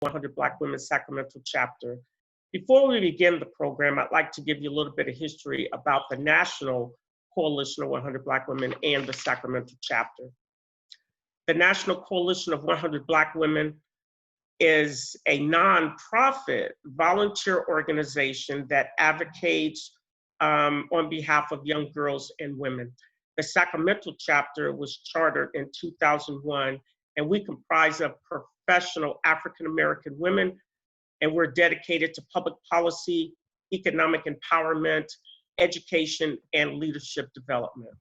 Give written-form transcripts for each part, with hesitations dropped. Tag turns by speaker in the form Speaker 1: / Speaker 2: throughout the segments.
Speaker 1: 100 Black Women Sacramento Chapter. Before we begin the program, I'd like to give you a little bit of history about the National Coalition of 100 Black Women and the Sacramento Chapter. The National Coalition of 100 Black Women is a nonprofit volunteer organization that advocates on behalf of young girls and women. The Sacramento chapter was chartered in 2001, and we comprise of professional African-American women, and we're dedicated to public policy, economic empowerment, education, and leadership development.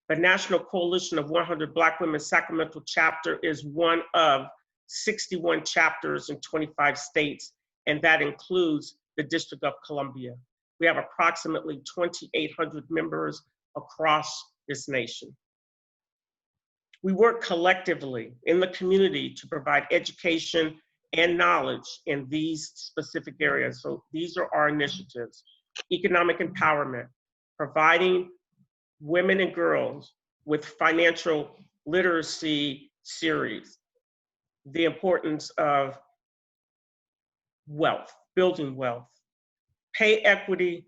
Speaker 1: The National Coalition of 100 Black Women Sacramento chapter is one of 61 chapters in 25 states, and that includes the District of Columbia. We have approximately 2,800 members across this nation. We work collectively in the community to provide education and knowledge in these specific areas. So these are our initiatives: economic empowerment, providing women and girls with financial literacy series, the importance of wealth, building wealth, pay equity,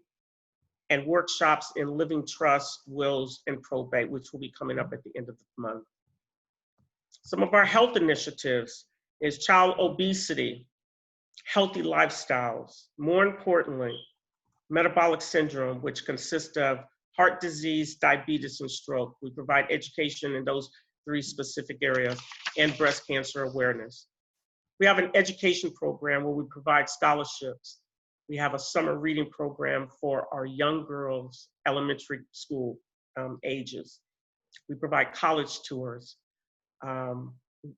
Speaker 1: and workshops in living trust, wills, and probate, which will be coming up at the end of the month. Some of our health initiatives is child obesity, healthy lifestyles, more importantly, metabolic syndrome, which consists of heart disease, diabetes, and stroke. We provide education in those three specific areas, and breast cancer awareness. We have an education program where we provide scholarships. We have a summer reading program for our young girls, elementary school ages. We provide college tours.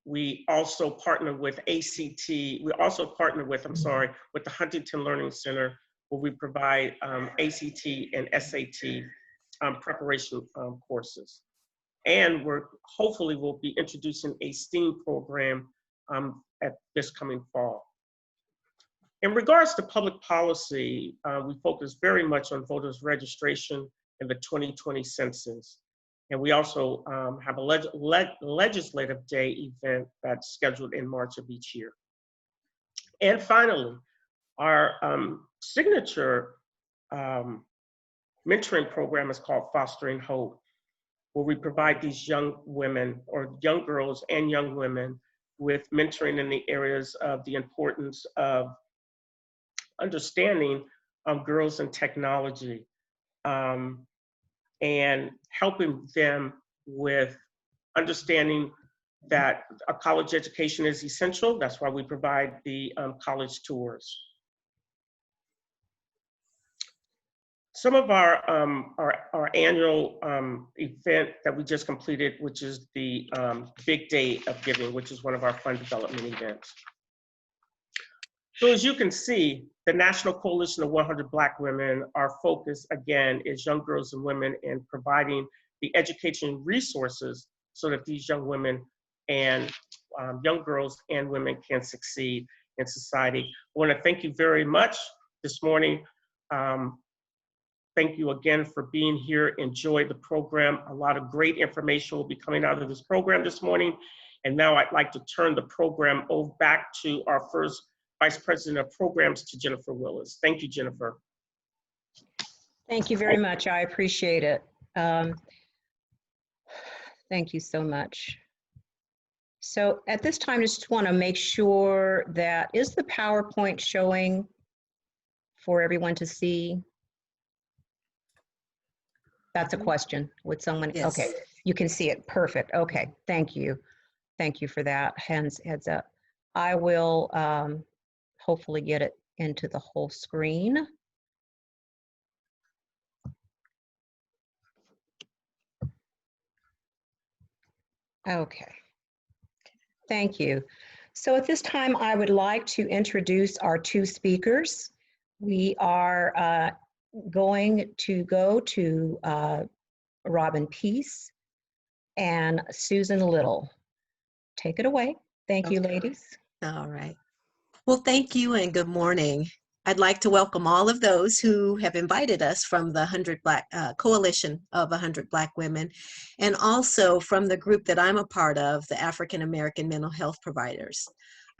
Speaker 1: We also partner with ACT. We also partner with, with the Huntington Learning Center, where we provide ACT and SAT preparation courses. And hopefully we'll be introducing a STEAM program at this coming fall. In regards to public policy, we focus very much on voters registration in the 2020 census. And we also have a legislative day event that's scheduled in March of each year. And finally, our signature mentoring program is called Fostering Hope, where we provide these young women, or young girls and young women, with mentoring in the areas of the importance of understanding girls and technology, and helping them with understanding that a college education is essential. That's why we provide the college tours. Some of our annual event that we just completed, which is the Big Day of Giving, which is one of our fund development events. So as you can see, the National Coalition of 100 Black Women, our focus again is young girls and women, and providing the education resources so that these young women and young girls and women can succeed in society. I want to thank you very much this morning. Thank you again for being here. Enjoy the program. A lot of great information will be coming out of this program this morning. And now I'd like to turn the program back to our first Vice President of Programs, to Jennifer Willis. Thank you, Jennifer.
Speaker 2: Thank you very much. I appreciate it. Thank you so much. So at this time, I just want to make sure that, is the PowerPoint showing for everyone to see? That's a question. Would someone? Yes. Okay, you can see it. Perfect. Okay, thank you. Thank you for that. Heads up. I will hopefully get it into the whole screen. Okay, thank you. So at this time, I would like to introduce our two speakers. We are going to go to Robin Peace and Susan Little. Take it away. Thank you, ladies.
Speaker 3: All right. Well, thank you and good morning. I'd like to welcome all of those who have invited us from the 100 Black Coalition of 100 Black Women, and also from the group that I'm a part of, the African American Mental Health Providers.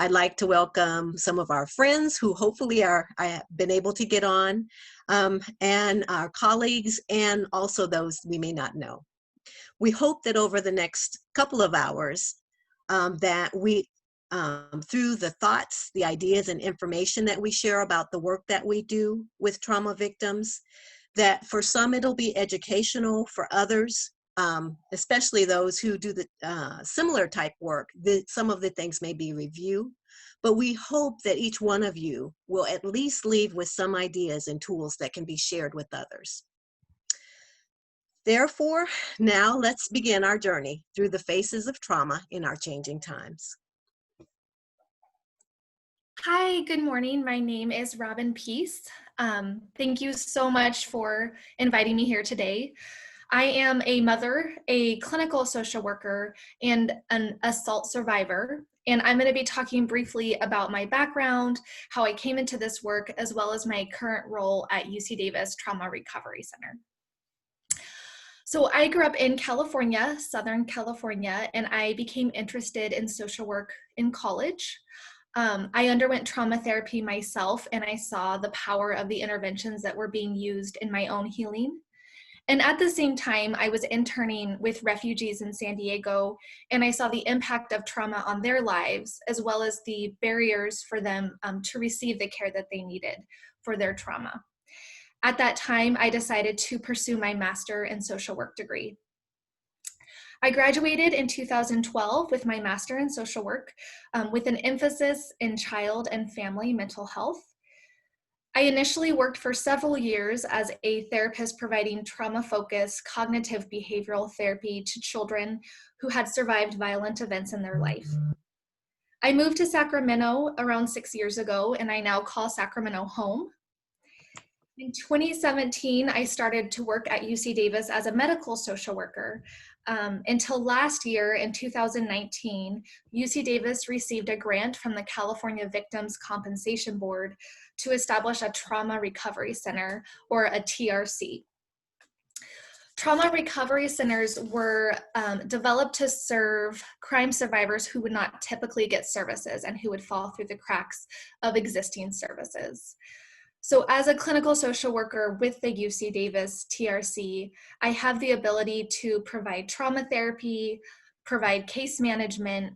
Speaker 3: I'd like to welcome some of our friends who hopefully I have been able to get on, and our colleagues, and also those we may not know. We hope that over the next couple of hours, that we, through the thoughts, the ideas, and information that we share about the work that we do with trauma victims, that for some it'll be educational, for others, especially those who do the similar type work, some of the things may be review, but we hope that each one of you will at least leave with some ideas and tools that can be shared with others. Therefore, now let's begin our journey through the phases of trauma in our changing times.
Speaker 4: Hi, good morning. My name is Robin Peace. Thank you so much for inviting me here today. I am a mother, a clinical social worker, and an assault survivor. And I'm going to be talking briefly about my background, how I came into this work, as well as my current role at UC Davis Trauma Recovery Center. So I grew up in California, Southern California, and I became interested in social work in college. I underwent trauma therapy myself, and I saw the power of the interventions that were being used in my own healing. And at the same time, I was interning with refugees in San Diego, and I saw the impact of trauma on their lives, as well as the barriers for them to receive the care that they needed for their trauma. At that time, I decided to pursue my master in social work degree. I graduated in 2012 with my master in social work with an emphasis in child and family mental health. I initially worked for several years as a therapist providing trauma-focused cognitive behavioral therapy to children who had survived violent events in their life. I moved to Sacramento around 6 years ago, and I now call Sacramento home. In 2017, I started to work at UC Davis as a medical social worker. Until last year, in 2019, UC Davis received a grant from the California Victims' Compensation Board to establish a trauma recovery center, or a TRC. Trauma recovery centers were developed to serve crime survivors who would not typically get services and who would fall through the cracks of existing services. So as a clinical social worker with the UC Davis TRC, I have the ability to provide trauma therapy, provide case management,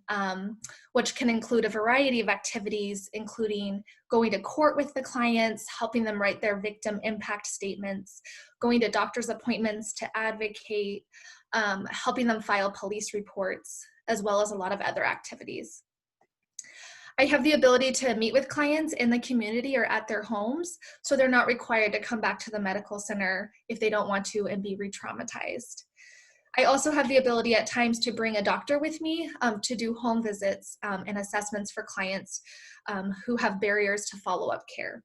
Speaker 4: which can include a variety of activities, including going to court with the clients, helping them write their victim impact statements, going to doctor's appointments to advocate, helping them file police reports, as well as a lot of other activities. I have the ability to meet with clients in the community or at their homes, so they're not required to come back to the medical center if they don't want to and be re-traumatized. I also have the ability at times to bring a doctor with me to do home visits and assessments for clients who have barriers to follow-up care.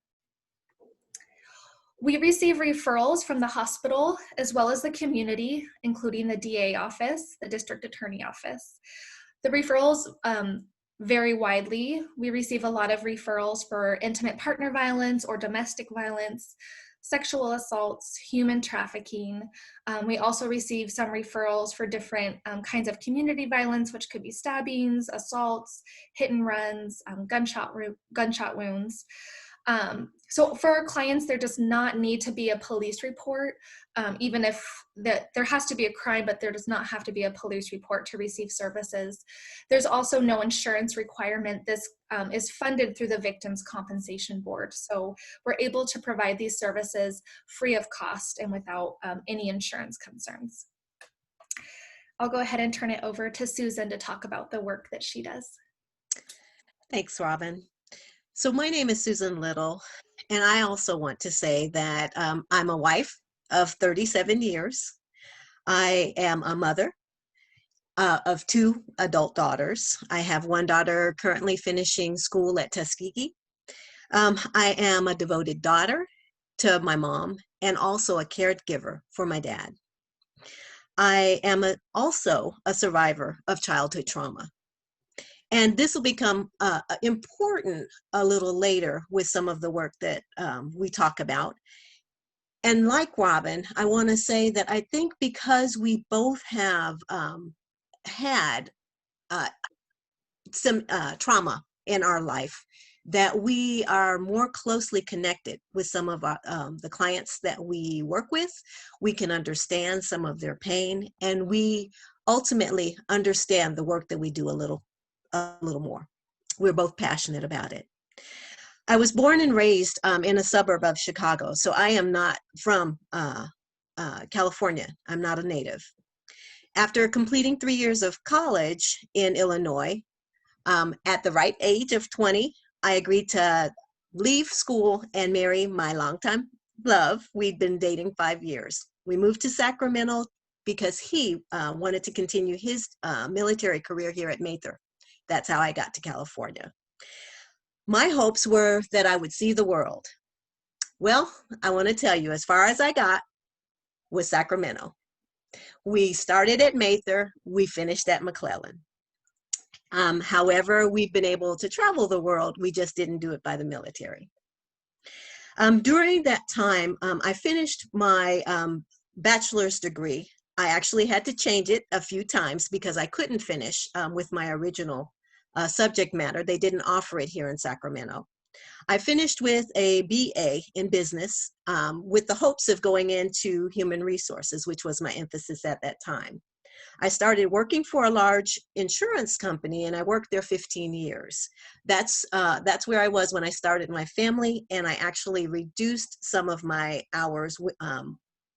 Speaker 4: We receive referrals from the hospital as well as the community, including the DA office, the district attorney office. The referrals vary widely. We receive a lot of referrals for intimate partner violence or domestic violence, sexual assaults, human trafficking. We also receive some referrals for different kinds of community violence, which could be stabbings, assaults, hit and runs, gunshot wounds. So for our clients, there does not need to be a police report, even if there has to be a crime, but there does not have to be a police report to receive services. There's also no insurance requirement. This is funded through the Victims' Compensation Board. So we're able to provide these services free of cost and without any insurance concerns. I'll go ahead and turn it over to Susan to talk about the work that she does.
Speaker 3: Thanks, Robin. So my name is Susan Little, and I also want to say that I'm a wife of 37 years. I am a mother of 2 adult daughters. I have one daughter currently finishing school at Tuskegee. I am a devoted daughter to my mom and also a caregiver for my dad. I am also a survivor of childhood trauma. And this will become important a little later with some of the work that we talk about. And like Robin, I want to say that I think because we both have had some trauma in our life that we are more closely connected with some of our, the clients that we work with. We can understand some of their pain, and we ultimately understand the work that we do a little more. We're both passionate about it. I was born and raised in a suburb of Chicago, so I am not from California. I'm not a native. After completing 3 years of college in Illinois, at the right age of 20, I agreed to leave school and marry my longtime love. We'd been dating 5 years. We moved to Sacramento because he wanted to continue his military career here at Mather. That's how I got to California. My hopes were that I would see the world. Well, I want to tell you, as far as I got was Sacramento. We started at Mather, we finished at McClellan. However, we've been able to travel the world. We just didn't do it by the military. During that time, I finished my bachelor's degree. I actually had to change it a few times because I couldn't finish with my original subject matter. They didn't offer it here in Sacramento. I finished with a BA in business with the hopes of going into human resources, which was my emphasis at that time. I started working for a large insurance company, and I worked there 15 years. That's where I was when I started my family, and I actually reduced some of my hours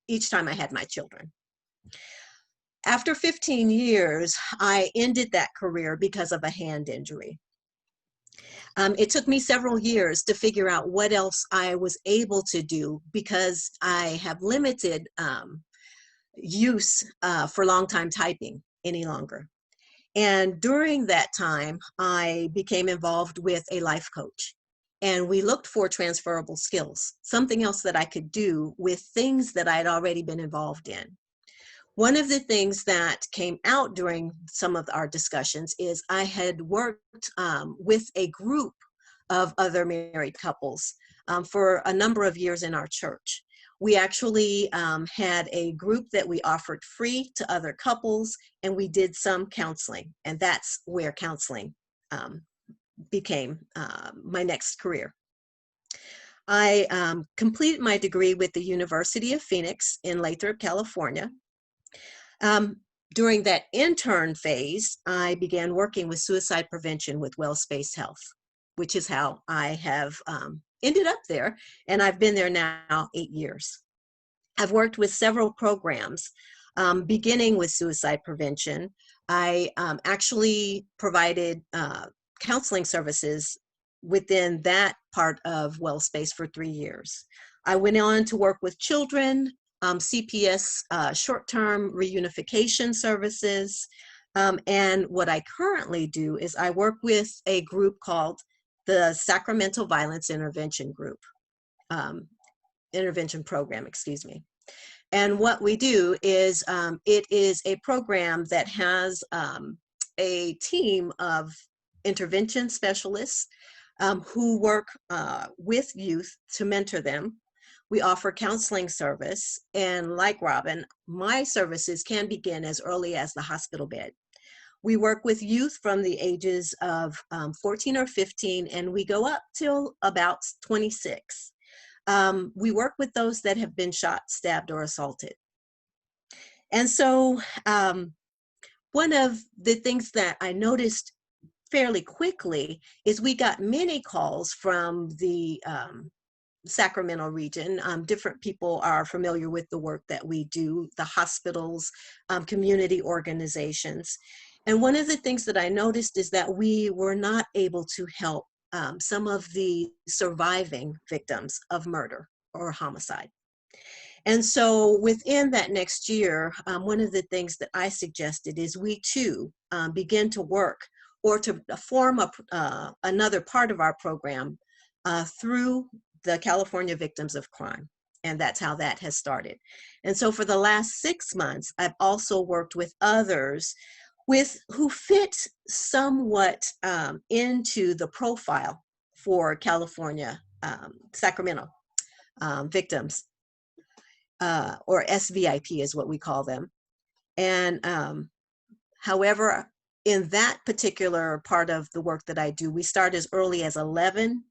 Speaker 3: each time I had my children. After 15 years, I ended that career because of a hand injury. It took me several years to figure out what else I was able to do because I have limited use for long time typing any longer. And during that time, I became involved with a life coach, and we looked for transferable skills, something else that I could do with things that I had already been involved in. One of the things that came out during some of our discussions is I had worked with a group of other married couples for a number of years in our church. We actually had a group that we offered free to other couples, and we did some counseling, and that's where counseling became my next career. I completed my degree with the University of Phoenix in Lathrop, California. During that intern phase, I began working with suicide prevention with WellSpace Health, which is how I have ended up there, and I've been there now 8 years. I've worked with several programs, beginning with suicide prevention. I actually provided counseling services within that part of WellSpace for 3 years. I went on to work with children, CPS short-term reunification services, and what I currently do is I work with a group called the Sacramento Violence Intervention Group, Intervention Program, excuse me. And what we do is it is a program that has a team of intervention specialists who work with youth to mentor them. We offer counseling service, and like Robin, my services can begin as early as the hospital bed. We work with youth from the ages of 14 or 15, and we go up till about 26. We work with those that have been shot, stabbed, or assaulted. And so one of the things that I noticed fairly quickly is we got many calls from the Sacramento region. Different people are familiar with the work that we do, the hospitals, community organizations. And one of the things that I noticed is that we were not able to help some of the surviving victims of murder or homicide. And so within that next year, one of the things that I suggested is we too begin to work or to form another part of our program through the California Victims of Crime. And that's how that has started. And so for the last 6 months, I've also worked with others who fit somewhat into the profile for California, Sacramento victims, or SVIP is what we call them. And however, in that particular part of the work that I do, we start as early as 11,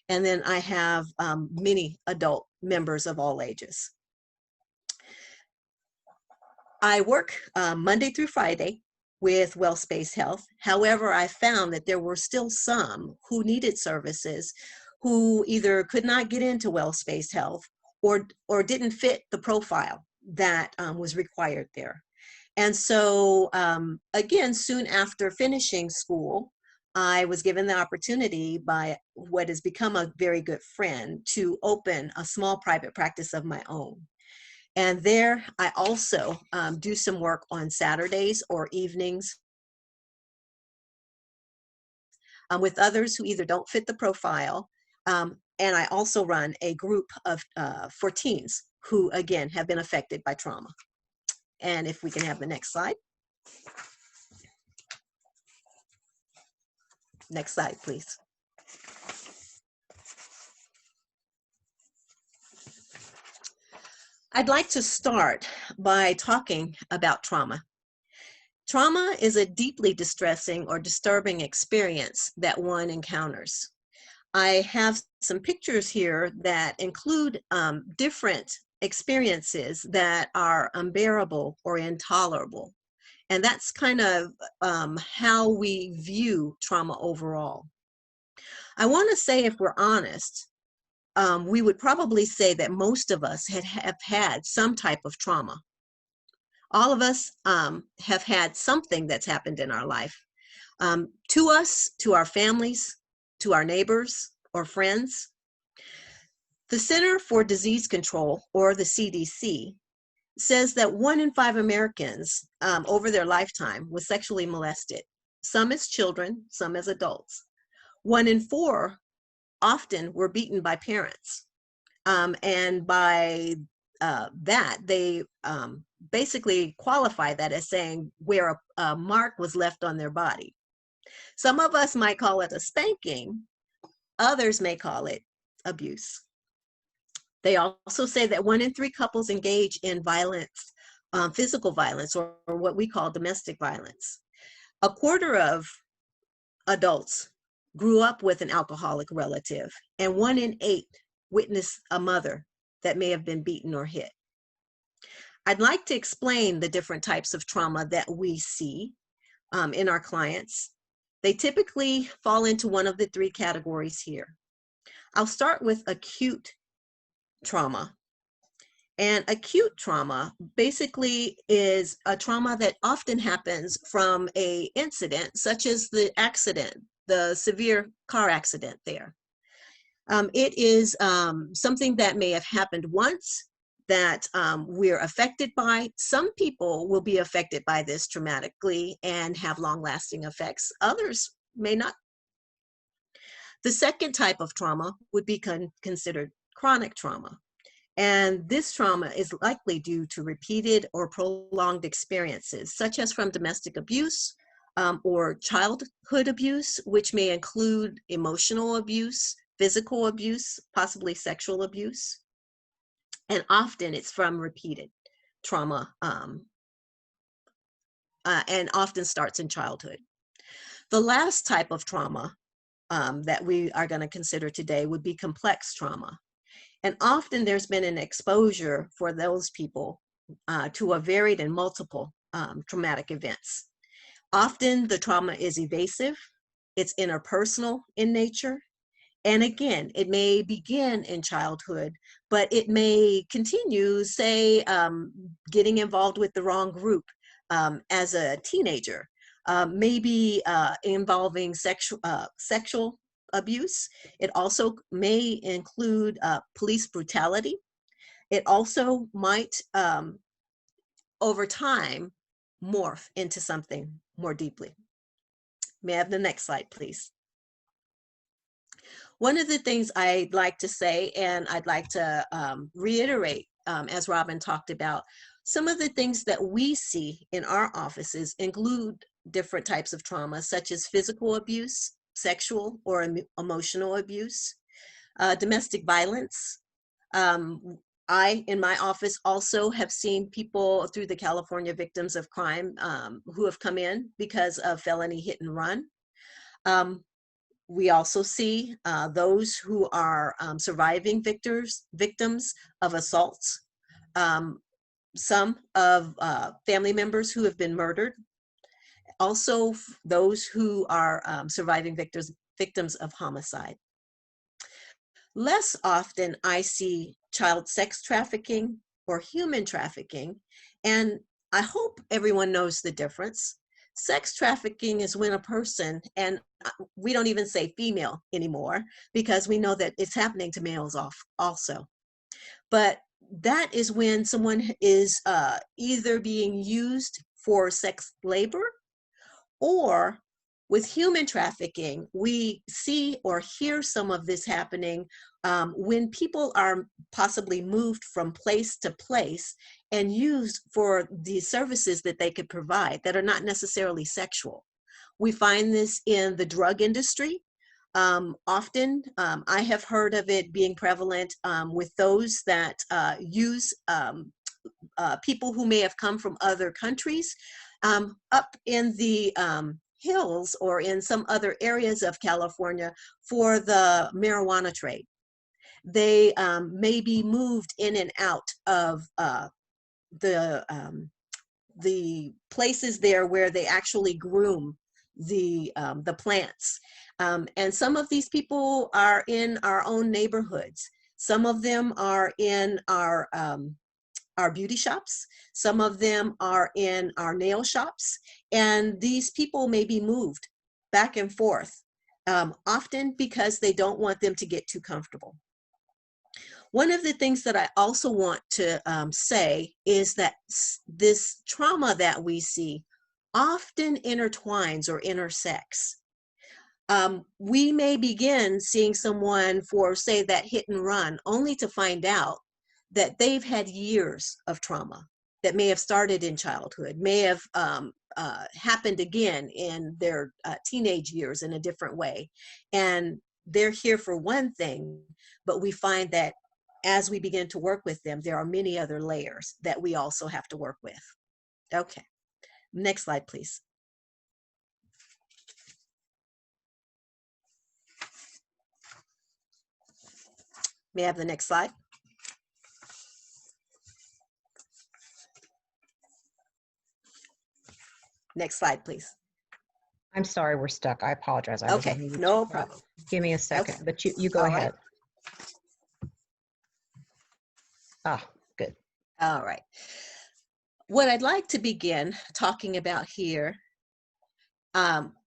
Speaker 3: and then I have many adult members of all ages. I work Monday through Friday with WellSpace Health. However, I found that there were still some who needed services who either could not get into WellSpace Health or didn't fit the profile that was required there. And so again, soon after finishing school, I was given the opportunity by what has become a very good friend to open a small private practice of my own. And there I also do some work on Saturdays or evenings with others who either don't fit the profile. And I also run a group of for teens who, again, have been affected by trauma. And if we can have the next slide. Next slide, please. I'd like to start by talking about trauma. Trauma is a deeply distressing or disturbing experience that one encounters. I have some pictures here that include different experiences that are unbearable or intolerable. And that's kind of how we view trauma overall. I want to say, if we're honest, we would probably say that most of us have had some type of trauma. All of us have had something that's happened in our life. To us, to our families, to our neighbors or friends. The Center for Disease Control, or the CDC, says that 1 in 5 Americans over their lifetime was sexually molested, some as children, some as adults. 1 in 4 often were beaten by parents. And by that, they basically qualify that as saying where a mark was left on their body. Some of us might call it a spanking, others may call it abuse. They also say that 1 in 3 couples engage in violence, physical violence, or what we call domestic violence. 1/4 of adults grew up with an alcoholic relative, and 1 in 8 witnessed a mother that may have been beaten or hit. I'd like to explain the different types of trauma that we see in our clients. They typically fall into one of the 3 categories here. I'll start with acute trauma. And acute trauma basically is a trauma that often happens from an incident, such as the accident, the severe car accident there. It is something that may have happened once that we're affected by. Some people will be affected by this traumatically and have long-lasting effects. Others may not. The second type of trauma would be considered chronic trauma. And this trauma is likely due to repeated or prolonged experiences, such as from domestic abuse or childhood abuse, which may include emotional abuse, physical abuse, possibly sexual abuse. And often it's from repeated trauma and often starts in childhood. The last type of trauma that we are going to consider today would be complex trauma. And often there's been an exposure for those people to a varied and multiple traumatic events. Often the trauma is evasive, it's interpersonal in nature, and again, it may begin in childhood, but it may continue, say, getting involved with the wrong group as a teenager, maybe involving sexual abuse. It also may include police brutality. It also might, over time, morph into something more deeply. May I have the next slide, please? One of the things I'd like to say, and I'd like to reiterate, as Robin talked about, some of the things that we see in our offices include different types of trauma, such as physical abuse, sexual or emotional abuse, domestic violence. I, in my office, also have seen people through the California Victims of Crime who have come in because of felony hit and run. We also see those who are surviving victims of assaults, some of family members who have been murdered, also those who are surviving victims of homicide. Less often I see child sex trafficking or human trafficking, and I hope everyone knows the difference. Sex trafficking is when a person, and we don't even say female anymore because we know that it's happening to males also. But that is when someone is either being used for sex labor, or with human trafficking, we see or hear some of this happening when people are possibly moved from place to place and used for the services that they could provide that are not necessarily sexual. We find this in the drug industry. Often, I have heard of it being prevalent with those that use people who may have come from other countries up in the hills or in some other areas of California for the marijuana trade. They may be moved in and out of the places there where they actually groom the plants. And some of these people are in our own neighborhoods. Some of them are in our beauty shops. Some of them are in our nail shops. And these people may be moved back and forth, often because they don't want them to get too comfortable. One of the things that I also want to say is that this trauma that we see often intertwines or intersects. We may begin seeing someone for, say, that hit and run, only to find out that they've had years of trauma that may have started in childhood, may have happened again in their teenage years in a different way. And they're here for one thing, but we find that as we begin to work with them, there are many other layers that we also have to work with. Okay, next slide, please. May I have the next slide? Next slide, please.
Speaker 2: I'm sorry, we're stuck. I apologize. I was
Speaker 3: Okay,
Speaker 2: on mute.
Speaker 3: no problem.
Speaker 2: Give me a second,
Speaker 3: Okay.
Speaker 2: but you go
Speaker 3: All
Speaker 2: ahead.
Speaker 3: right.
Speaker 2: Ah, good.
Speaker 3: All right. What I'd like to begin talking about here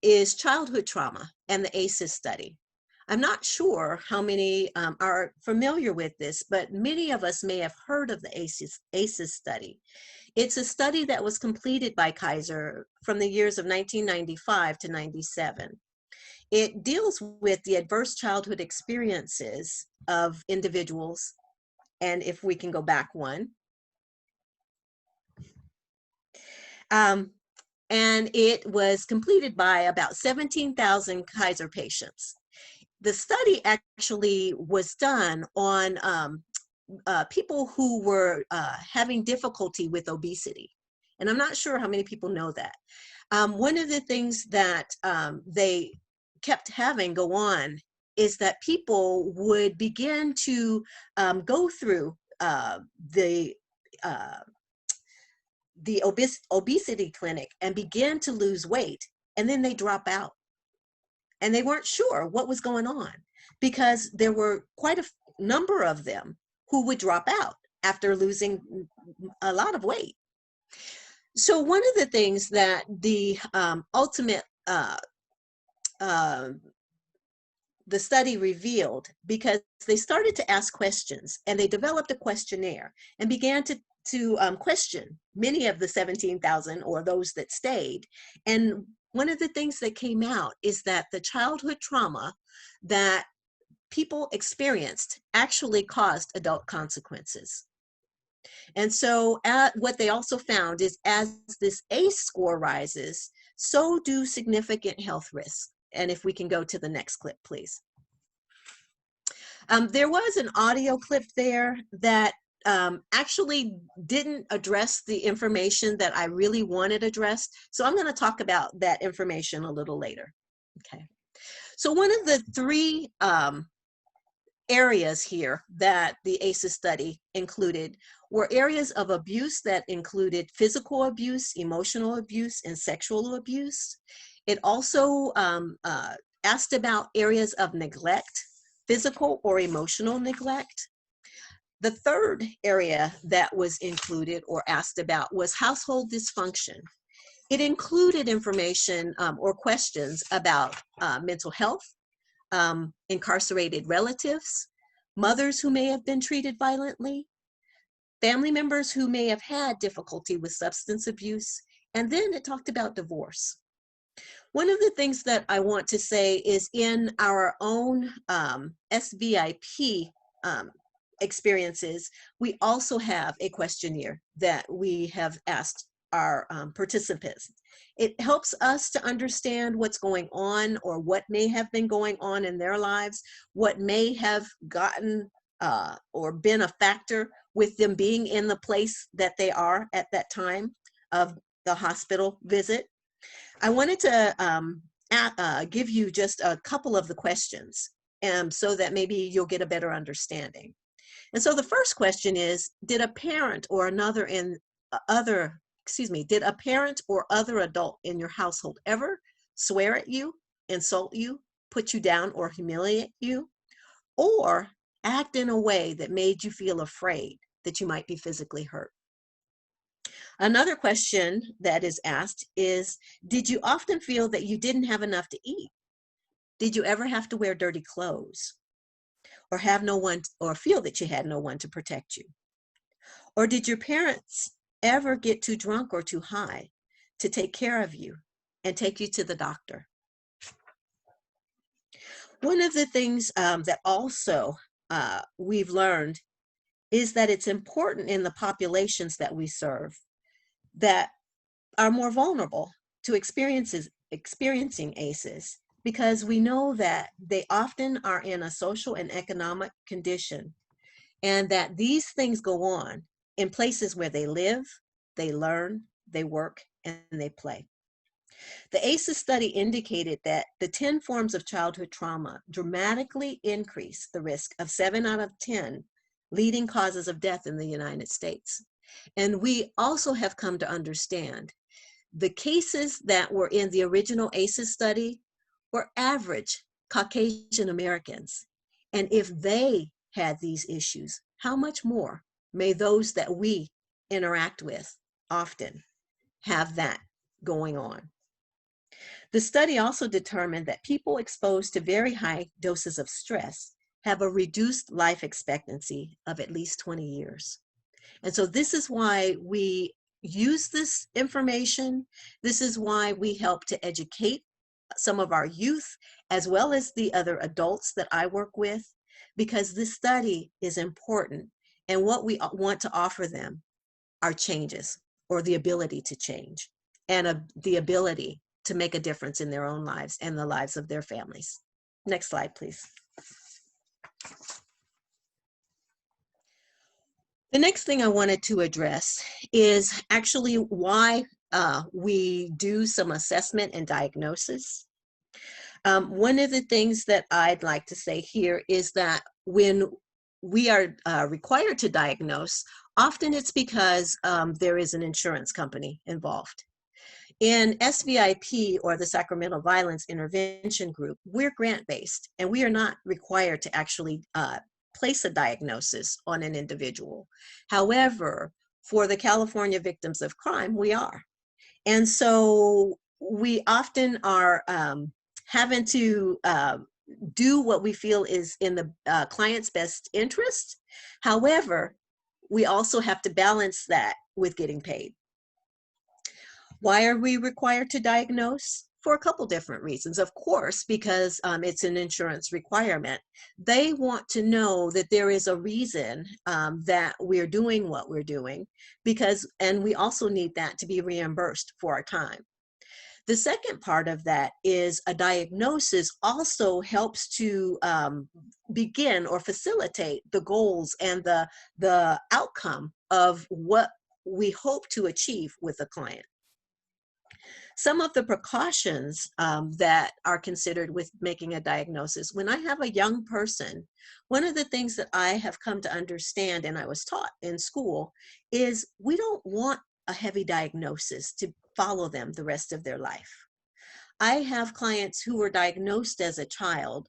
Speaker 3: is childhood trauma and the ACEs study. I'm not sure how many are familiar with this, but many of us may have heard of the ACEs study. It's a study that was completed by Kaiser from the years of 1995 to 97. It deals with the adverse childhood experiences of individuals, and if we can go back one. And it was completed by about 17,000 Kaiser patients. The study actually was done on people who were having difficulty with obesity. And I'm not sure how many people know that. One of the things that they kept having go on is that people would begin to go through the obesity clinic and begin to lose weight, and then they drop out. And they weren't sure what was going on because there were quite a number of them who would drop out after losing a lot of weight. So one of the things that the the study revealed, because they started to ask questions and they developed a questionnaire and began to question many of the 17,000 or those that stayed. And one of the things that came out is that the childhood trauma that people experienced actually caused adult consequences. And so what they also found is as this ACE score rises, so do significant health risks. And if we can go to the next clip, please. There was an audio clip there that actually didn't address the information that I really wanted addressed. So I'm going to talk about that information a little later. Okay. So one of the three areas here that the ACEs study included were areas of abuse that included physical abuse, emotional abuse, and sexual abuse. It also asked about areas of neglect, physical or emotional neglect. The third area that was included or asked about was household dysfunction. It included information or questions about mental health, incarcerated relatives, mothers who may have been treated violently, family members who may have had difficulty with substance abuse, and then it talked about divorce. One of the things that I want to say is in our own SVIP experiences, we also have a questionnaire that we have asked our participants. It helps us to understand what's going on or what may have been going on in their lives, what may have gotten or been a factor with them being in the place that they are at that time of the hospital visit. I wanted to give you just a couple of the questions so that maybe you'll get a better understanding. And so the first question is, did a parent or did a parent or other adult in your household ever swear at you, insult you, put you down, or humiliate you, or act in a way that made you feel afraid that you might be physically hurt? Another question that is asked is, did you often feel that you didn't have enough to eat? Did you ever have to wear dirty clothes? Or have no one, or feel that you had no one to protect you? Or did your parents ever get too drunk or too high to take care of you and take you to the doctor? One of the things that also we've learned is that it's important in the populations that we serve that are more vulnerable to experiencing ACEs, because we know that they often are in a social and economic condition, and that these things go on in places where they live, they learn, they work, and they play. The ACEs study indicated that the 10 forms of childhood trauma dramatically increase the risk of 7 out of 10 leading causes of death in the United States. And we also have come to understand the cases that were in the original ACEs study were average Caucasian Americans. And if they had these issues, how much more may those that we interact with often have that going on? The study also determined that people exposed to very high doses of stress have a reduced life expectancy of at least 20 years. And so this is why we use this information. This is why we help to educate some of our youth as well as the other adults that I work with, because this study is important. And what we want to offer them are changes, or the ability to change, and the ability to make a difference in their own lives and the lives of their families. Next slide, please. The next thing I wanted to address is actually why we do some assessment and diagnosis. One of the things that I'd like to say here is that when we are required to diagnose, often it's because there is an insurance company involved. In SVIP, or the Sacramento Violence Intervention Group, we're grant-based, and we are not required to actually place a diagnosis on an individual. However, for the California Victims of Crime, we are. And so we often are having to do what we feel is in the client's best interest. However, we also have to balance that with getting paid. Why are we required to diagnose? For a couple different reasons. Of course, because it's an insurance requirement. They want to know that there is a reason that we're doing what we're doing, and we also need that to be reimbursed for our time. The second part of that is a diagnosis also helps to begin or facilitate the goals and the outcome of what we hope to achieve with a client. Some of the precautions that are considered with making a diagnosis, when I have a young person, one of the things that I have come to understand, and I was taught in school, is we don't want a heavy diagnosis to follow them the rest of their life. I have clients who were diagnosed as a child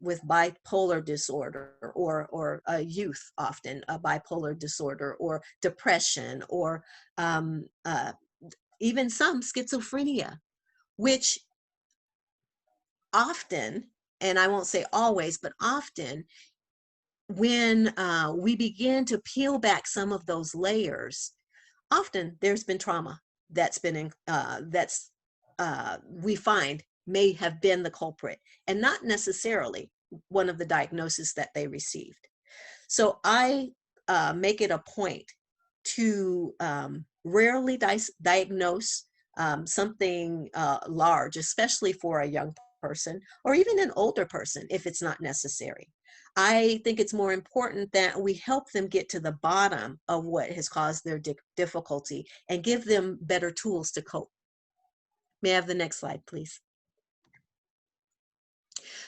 Speaker 3: with bipolar disorder, or a youth often, a bipolar disorder, or depression, or even some schizophrenia, which often, and I won't say always, but often, when we begin to peel back some of those layers, often there's been trauma that's been we find may have been the culprit, and not necessarily one of the diagnoses that they received. So I make it a point to rarely diagnose something large, especially for a young person or even an older person if it's not necessary. I think it's more important that we help them get to the bottom of what has caused their difficulty and give them better tools to cope. May I have the next slide, please?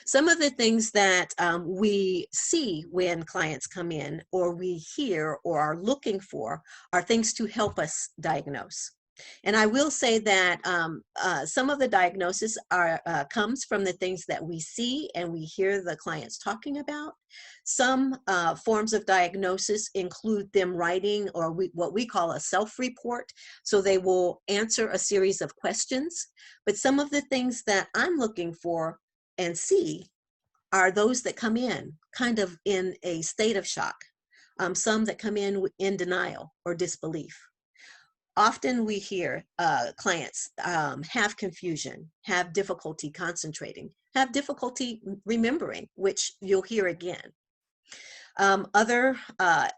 Speaker 3: Some of the things that we see when clients come in, or we hear or are looking for, are things to help us diagnose. And I will say that some of the diagnosis comes from the things that we see and we hear the clients talking about. Some forms of diagnosis include them writing what we call a self-report. So they will answer a series of questions. But some of the things that I'm looking for and see are those that come in kind of in a state of shock. Some that come in denial or disbelief. Often we hear clients have confusion, have difficulty concentrating, have difficulty remembering, which you'll hear again. Other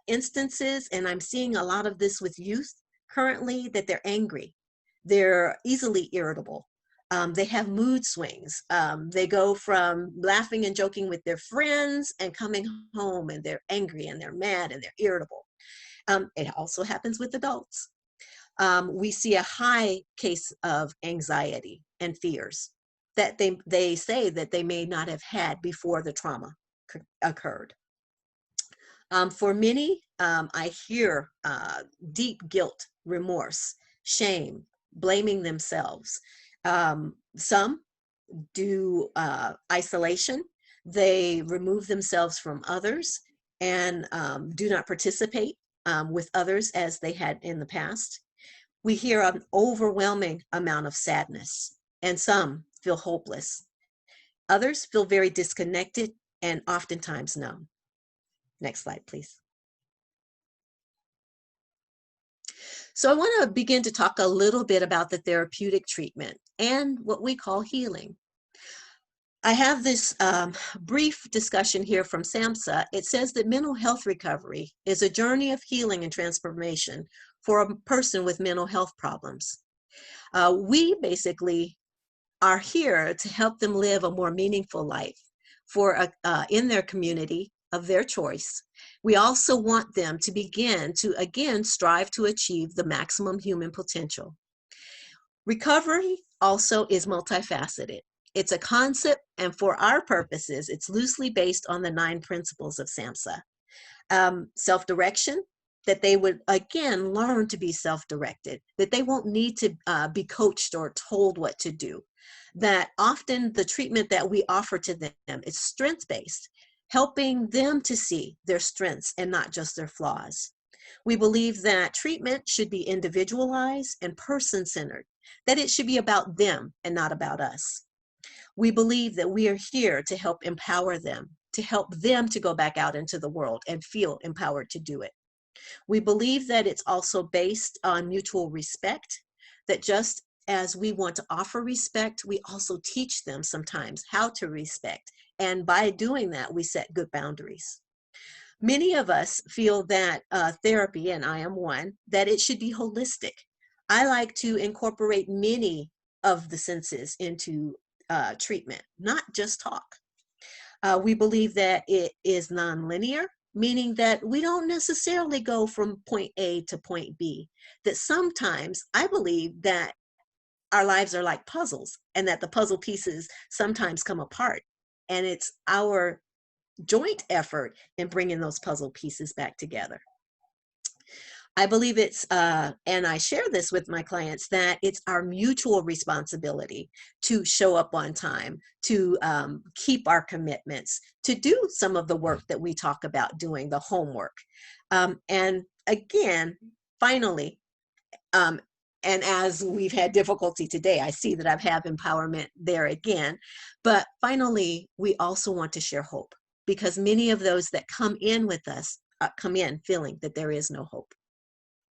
Speaker 3: instances, and I'm seeing a lot of this with youth currently, that they're angry, they're easily irritable. They have mood swings. They go from laughing and joking with their friends and coming home and they're angry and they're mad and they're irritable. It also happens with adults. We see a high case of anxiety and fears that they say that they may not have had before the trauma occurred. For many, I hear deep guilt, remorse, shame, blaming themselves. Some do isolation. They remove themselves from others and do not participate with others as they had in the past. We hear an overwhelming amount of sadness, and some feel hopeless. Others feel very disconnected and oftentimes numb. Next slide, please. So I want to begin to talk a little bit about the therapeutic treatment and what we call healing. I have this brief discussion here from SAMHSA. It says that mental health recovery is a journey of healing and transformation for a person with mental health problems. We basically are here to help them live a more meaningful life in their community of their choice. We also want them to begin to, again, strive to achieve the maximum human potential. Recovery also is multifaceted. It's a concept, and for our purposes, it's loosely based on the 9 principles of SAMHSA. Self-direction, that they would, again, learn to be self-directed, that they won't need to be coached or told what to do. That often the treatment that we offer to them is strength-based, helping them to see their strengths and not just their flaws. We believe that treatment should be individualized and person-centered, that it should be about them and not about us. We believe that we are here to help empower them, to help them to go back out into the world and feel empowered to do it. We believe that it's also based on mutual respect, that just as we want to offer respect, we also teach them sometimes how to respect. And by doing that, we set good boundaries. Many of us feel that therapy, and I am one, that it should be holistic. I like to incorporate many of the senses into treatment, not just talk. We believe that it is nonlinear, meaning that we don't necessarily go from point A to point B. That sometimes I believe that our lives are like puzzles, and that the puzzle pieces sometimes come apart. And it's our joint effort in bringing those puzzle pieces back together. I believe it's, and I share this with my clients, that it's our mutual responsibility to show up on time, to keep our commitments, to do some of the work that we talk about doing, the homework. And again, finally, and as we've had difficulty today, I see that I have empowerment there again. But finally, we also want to share hope, because many of those that come in with us come in feeling that there is no hope.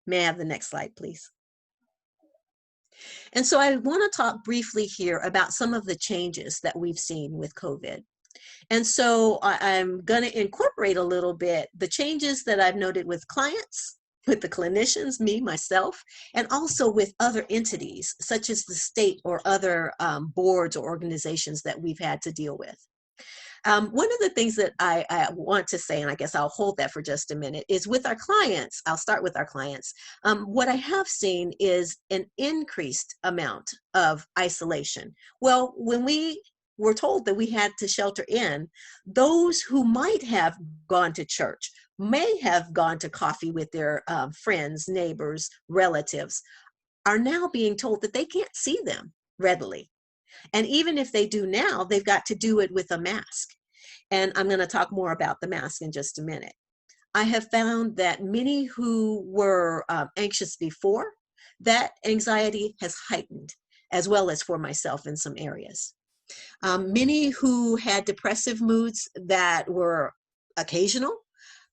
Speaker 3: May I have the next slide, please? And so I want to talk briefly here about some of the changes that we've seen with COVID. And so I'm going to incorporate a little bit the changes that I've noted with clients, with the clinicians, me, myself, and also with other entities, such as the state or other boards or organizations that we've had to deal with. One of the things that I want to say, and I guess I'll hold that for just a minute, is with our clients, I'll start with our clients. What I have seen is an increased amount of isolation. Well, when we were told that we had to shelter in, those who might have gone to church, may have gone to coffee with their friends, neighbors, relatives, are now being told that they can't see them readily. And even if they do now, they've got to do it with a mask. And I'm going to talk more about the mask in just a minute. I have found that many who were anxious before, that anxiety has heightened, as well as for myself in some areas. Many who had depressive moods that were occasional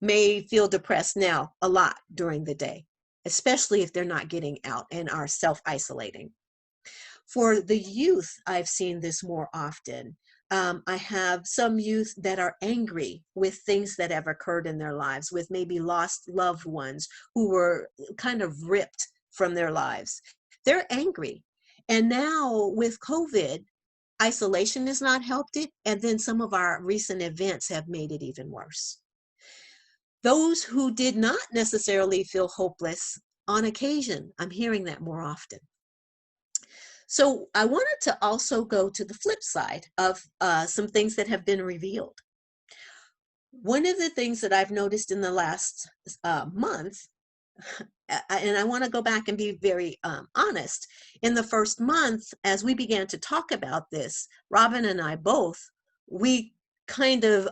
Speaker 3: may feel depressed now a lot during the day, especially if they're not getting out and are self-isolating. For the youth, I've seen this more often. I have some youth that are angry with things that have occurred in their lives, with maybe lost loved ones who were kind of ripped from their lives. They're angry. And now with COVID, isolation has not helped it. And then some of our recent events have made it even worse. Those who did not necessarily feel hopeless, on occasion, I'm hearing that more often. So I wanted to also go to the flip side of some things that have been revealed. One of the things that I've noticed in the last month, and I want to go back and be very honest, in the first month, as we began to talk about this, Robin and I both, we kind of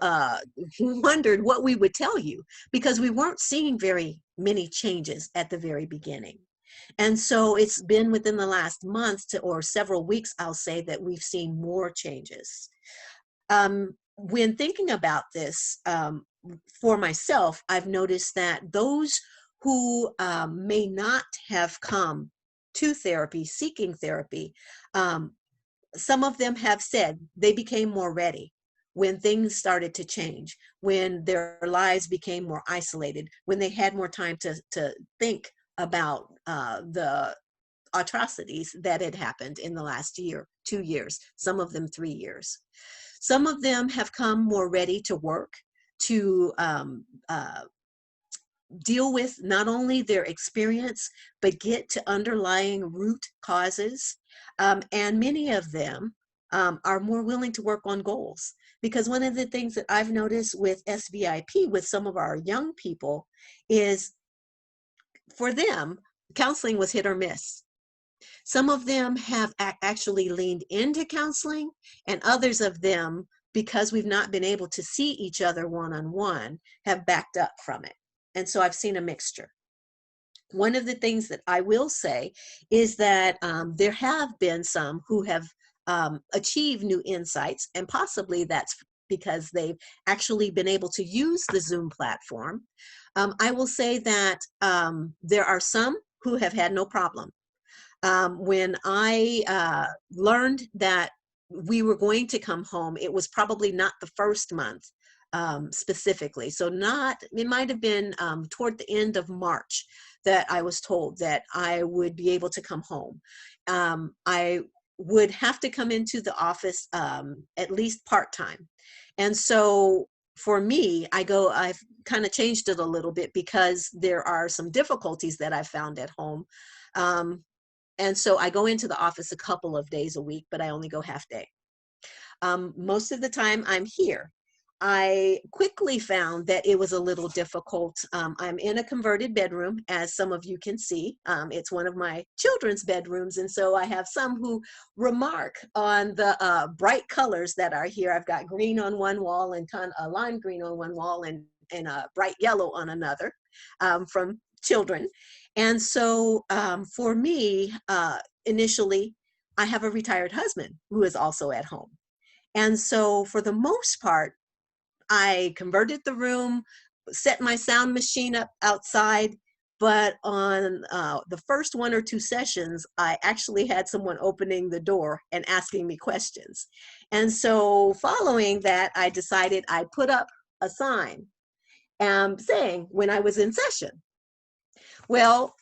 Speaker 3: wondered what we would tell you, because we weren't seeing very many changes at the very beginning. And so it's been within the last month or several weeks, I'll say, that we've seen more changes. When thinking about this, for myself, I've noticed that those who may not have come to therapy, seeking therapy, some of them have said they became more ready when things started to change, when their lives became more isolated, when they had more time to think about the atrocities that had happened in the last year, 2 years, some of them 3 years. Some of them have come more ready to work, to deal with not only their experience, but get to underlying root causes. And many of them are more willing to work on goals. Because one of the things that I've noticed with SVIP, with some of our young people, is for them, counseling was hit or miss. Some of them have actually leaned into counseling, and others of them, because we've not been able to see each other one-on-one, have backed up from it. And so I've seen a mixture. One of the things that I will say is that there have been some who have achieved new insights, and possibly that's because they've actually been able to use the Zoom platform. I will say that there are some who have had no problem. When I learned that we were going to come home, it was probably not the first month specifically. So it might have been toward the end of March that I was told that I would be able to come home. I would have to come into the office at least part-time. And so for me, I've kind of changed it a little bit because there are some difficulties that I've found at home. And so I go into the office a couple of days a week, but I only go half day. Most of the time I'm here. I quickly found that it was a little difficult. I'm in a converted bedroom, as some of you can see. It's one of my children's bedrooms, and so I have some who remark on the bright colors that are here. I've got green on one wall and lime green on one wall and a bright yellow on another from children. And so for me, initially, I have a retired husband who is also at home. And so for the most part, I converted the room, set my sound machine up outside, but on the first 1 or 2 sessions, I actually had someone opening the door and asking me questions. And so following that, I decided I'd put up a sign saying when I was in session. Well,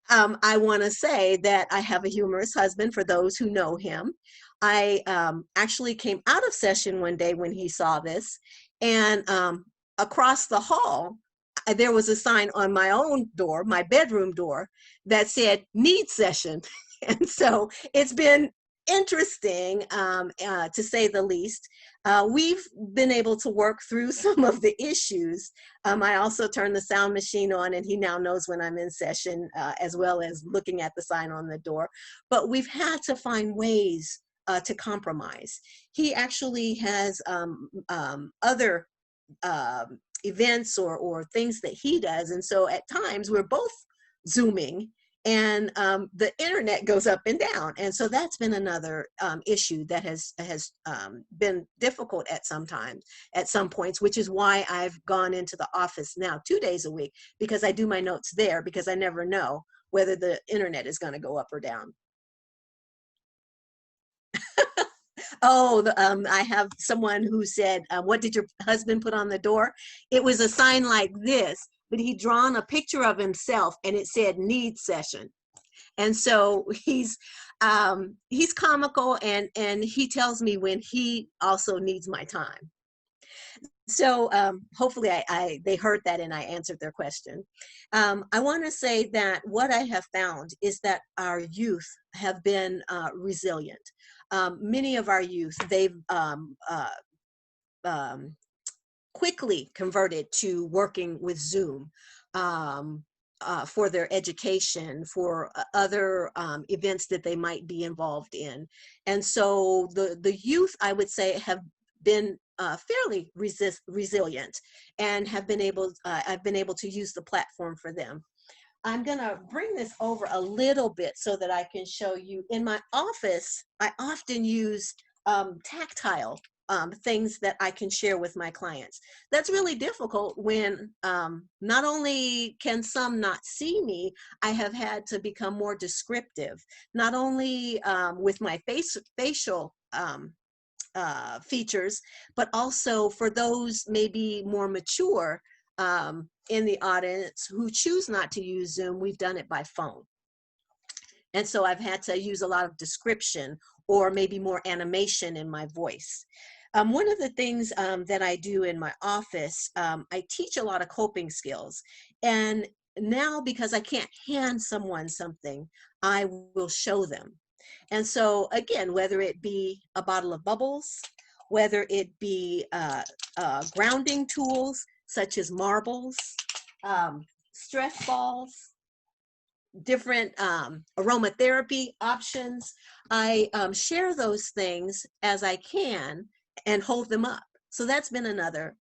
Speaker 3: I want to say that I have a humorous husband for those who know him. I actually came out of session one day when he saw this, and across the hall, there was a sign on my own door, my bedroom door, that said "need session." And so it's been interesting, to say the least. We've been able to work through some of the issues. I also turned the sound machine on, and he now knows when I'm in session, as well as looking at the sign on the door. But we've had to find ways to compromise. He actually has other events or things that he does. And so at times we're both Zooming, and the internet goes up and down. And so that's been another issue that has been difficult at some points, which is why I've gone into the office now 2 days a week, because I do my notes there, because I never know whether the internet is going to go up or down. Oh, I have someone who said, what did your husband put on the door? It was a sign like this, but he'd drawn a picture of himself and it said "need session." And so he's comical, and he tells me when he also needs my time. So hopefully they heard that and I answered their question. I want to say that what I have found is that our youth have been resilient. Many of our youth, they've quickly converted to working with Zoom for their education, for other events that they might be involved in. And so the youth, I would say, have been fairly resilient and have been able, I've been able to use the platform for them. I'm gonna bring this over a little bit so that I can show you. In my office, I often use tactile things that I can share with my clients. That's really difficult when not only can some not see me, I have had to become more descriptive, not only with my facial features, but also for those maybe more mature in the audience who choose not to use Zoom. We've done it by phone. And so I've had to use a lot of description or maybe more animation in my voice. One of the things that I do in my office, I teach a lot of coping skills. And now, because I can't hand someone something, I will show them. And so again, whether it be a bottle of bubbles, whether it be grounding tools such as marbles, stress balls, different aromatherapy options, I share those things as I can and hold them up. So that's been another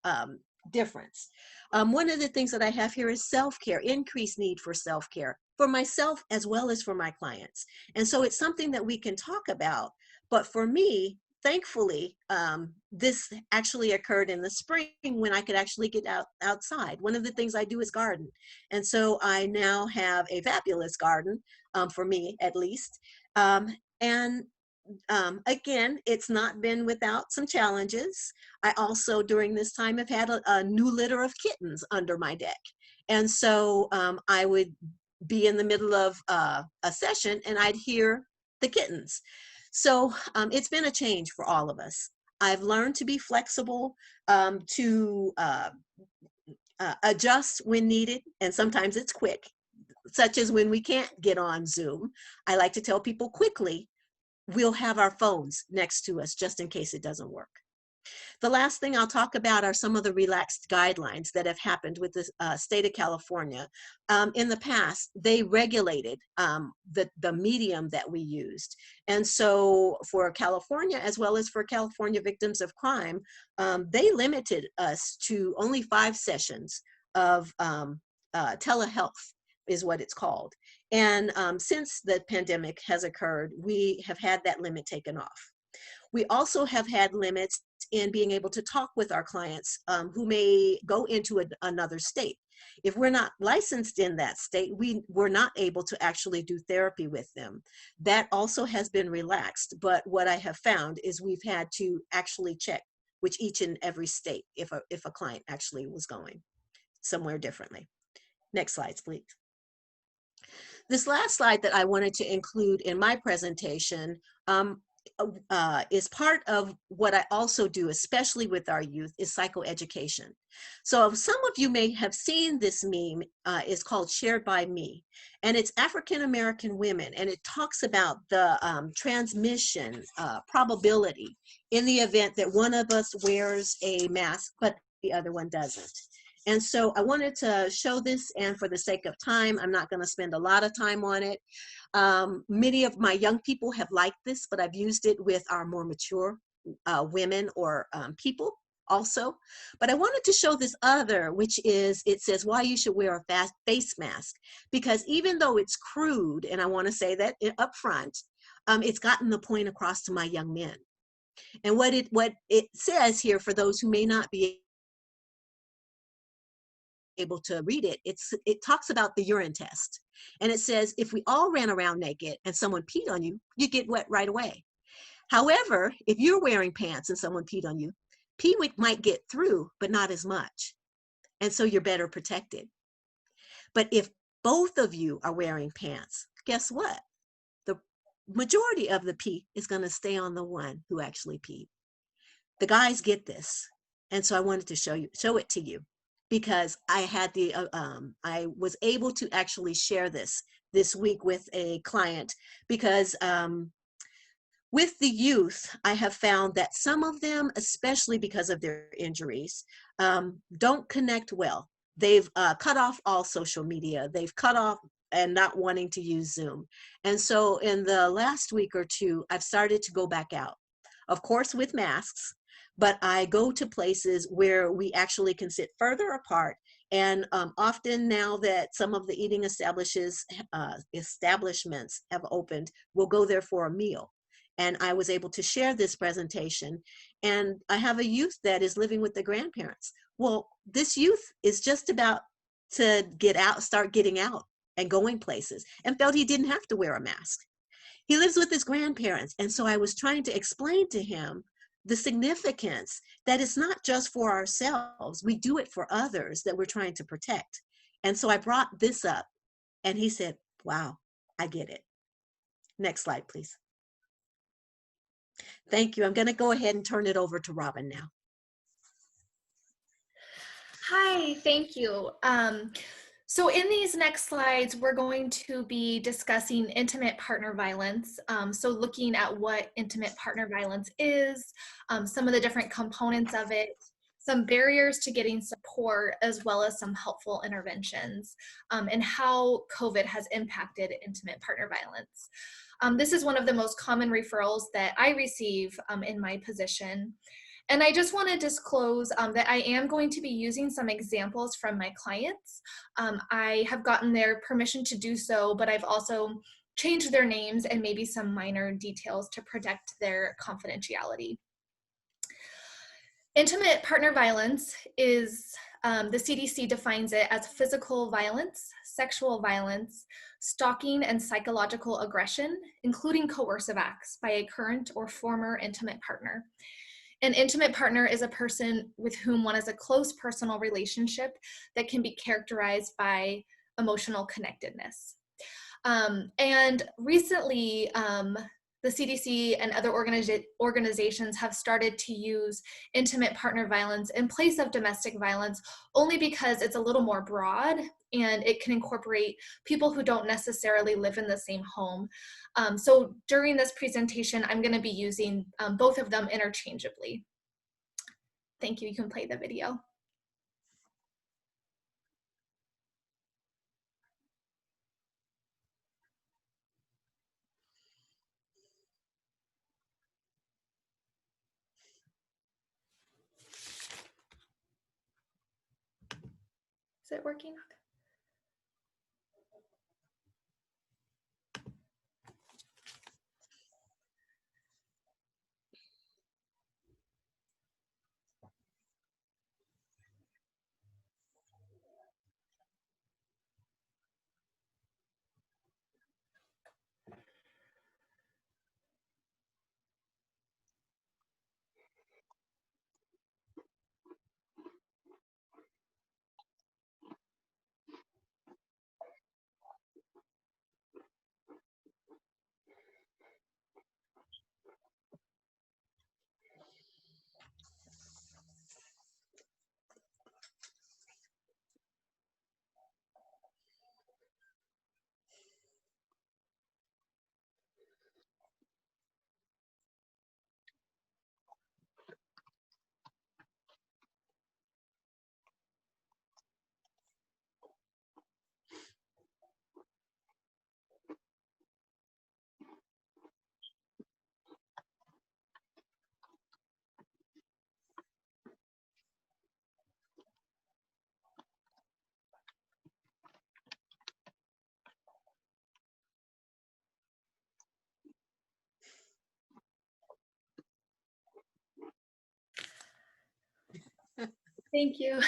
Speaker 3: difference. One of the things that I have here is self-care, increased need for self-care for myself as well as for my clients. And so it's something that we can talk about. But for me, thankfully, this actually occurred in the spring when I could actually get outside. One of the things I do is garden. And so I now have a fabulous garden, for me at least. Again, it's not been without some challenges. I also, during this time, have had a new litter of kittens under my deck. And so I would be in the middle of a session and I'd hear the kittens. So it's been a change for all of us. I've learned to be flexible, to adjust when needed, and sometimes it's quick, such as when we can't get on Zoom. I like to tell people quickly, we'll have our phones next to us just in case it doesn't work. The last thing I'll talk about are some of the relaxed guidelines that have happened with the state of California. In the past, they regulated the medium that we used. And so for California, as well as for California victims of crime, they limited us to only 5 sessions of telehealth, is what it's called. And since the pandemic has occurred, we have had that limit taken off. We also have had limits in being able to talk with our clients who may go into another state. If we're not licensed in that state, we're not able to actually do therapy with them. That also has been relaxed, but what I have found is we've had to actually check which each and every state if a client actually was going somewhere differently. Next slide, please. This last slide that I wanted to include in my presentation is part of what I also do, especially with our youth, is psychoeducation. So some of you may have seen this meme. It's called Shared by Me, and it's African-American women, and it talks about the transmission probability in the event that one of us wears a mask, but the other one doesn't. And so I wanted to show this, and for the sake of time, I'm not going to spend a lot of time on it. Many of my young people have liked this, but I've used it with our more mature women or people also. But I wanted to show this other, which is, it says why you should wear a face mask. Because even though it's crude, and I want to say that up front, it's gotten the point across to my young men. And what it says here, for those who may not be able to read it, it talks about the urine test. And it says, if we all ran around naked and someone peed on you, you get wet right away. However, if you're wearing pants and someone peed on you, pee might get through, but not as much. And so you're better protected. But if both of you are wearing pants, guess what? The majority of the pee is going to stay on the one who actually peed. The guys get this. And so I wanted to show it to you, because I had I was able to actually share this week with a client, because with the youth, I have found that some of them, especially because of their injuries, don't connect well. They've cut off all social media. They've cut off and not wanting to use Zoom. And so in the last week or two, I've started to go back out, of course, with masks. But I go to places where we actually can sit further apart. And often now that some of the eating establishments have opened, we'll go there for a meal. And I was able to share this presentation. And I have a youth that is living with the grandparents. Well, this youth is just about to get out, start getting out and going places, and felt he didn't have to wear a mask. He lives with his grandparents. And so I was trying to explain to him the significance that it's not just for ourselves. We do it for others that we're trying to protect. And so I brought this up, and he said, wow, I get it. Next slide, please. Thank you. I'm going to go ahead and turn it over to Robin now.
Speaker 4: Hi, thank you. So in these next slides, we're going to be discussing intimate partner violence. So looking at what intimate partner violence is, some of the different components of it, some barriers to getting support, as well as some helpful interventions, and how COVID has impacted intimate partner violence. This is one of the most common referrals that I receive in my position. And I just want to disclose that I am going to be using some examples from my clients. I have gotten their permission to do so, but I've also changed their names and maybe some minor details to protect their confidentiality. Intimate partner violence is, the CDC defines it as physical violence, sexual violence, stalking, and psychological aggression, including coercive acts by a current or former intimate partner. An intimate partner is a person with whom one has a close personal relationship that can be characterized by emotional connectedness. And recently, the CDC and other organizations have started to use intimate partner violence in place of domestic violence, only because it's a little more broad and it can incorporate people who don't necessarily live in the same home. So during this presentation, I'm going to be using both of them interchangeably. Thank you. You can play the video. Is it working? Thank you.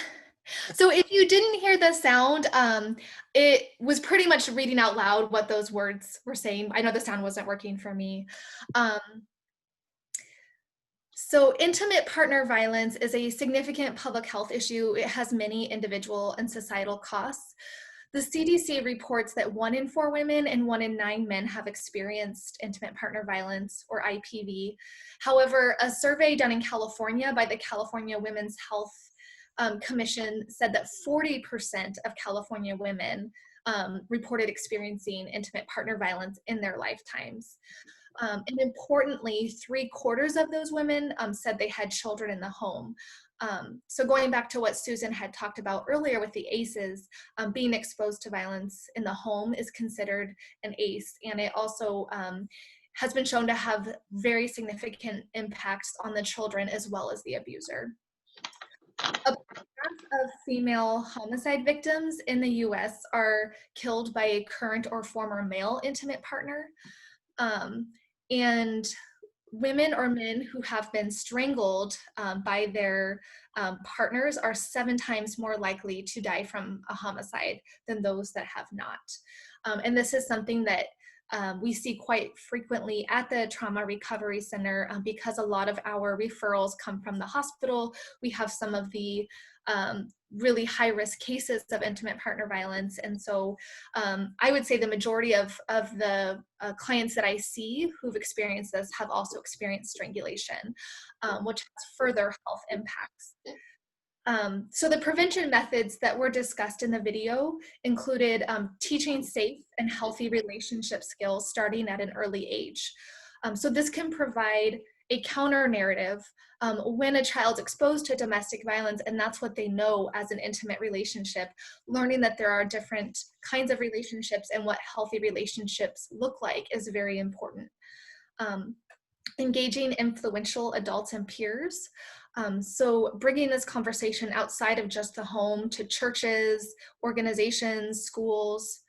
Speaker 4: So if you didn't hear the sound, it was pretty much reading out loud what those words were saying. I know the sound wasn't working for me. So intimate partner violence is a significant public health issue. It has many individual and societal costs. The CDC reports that 1 in 4 women and 1 in 9 men have experienced intimate partner violence, or IPV. However, a survey done in California by the California Women's Health Commission said that 40% of California women reported experiencing intimate partner violence in their lifetimes. And importantly, 3/4 of those women said they had children in the home. So going back to what Susan had talked about earlier with the ACEs, being exposed to violence in the home is considered an ACE, and it also has been shown to have very significant impacts on the children as well as the abuser. About half of female homicide victims in the US are killed by a current or former male intimate partner. And women or men who have been strangled by their partners are 7 times more likely to die from a homicide than those that have not. And this is something that we see quite frequently at the Trauma Recovery Center because a lot of our referrals come from the hospital. We have some of the really high-risk cases of intimate partner violence. And so I would say the majority of the clients that I see who've experienced this have also experienced strangulation, which has further health impacts. So the prevention methods that were discussed in the video included teaching safe and healthy relationship skills starting at an early age. So this can provide a counter narrative when a child's exposed to domestic violence and that's what they know as an intimate relationship. Learning that there are different kinds of relationships and what healthy relationships look like is very important. Engaging influential adults and peers. So bringing this conversation outside of just the home to churches, organizations, schools.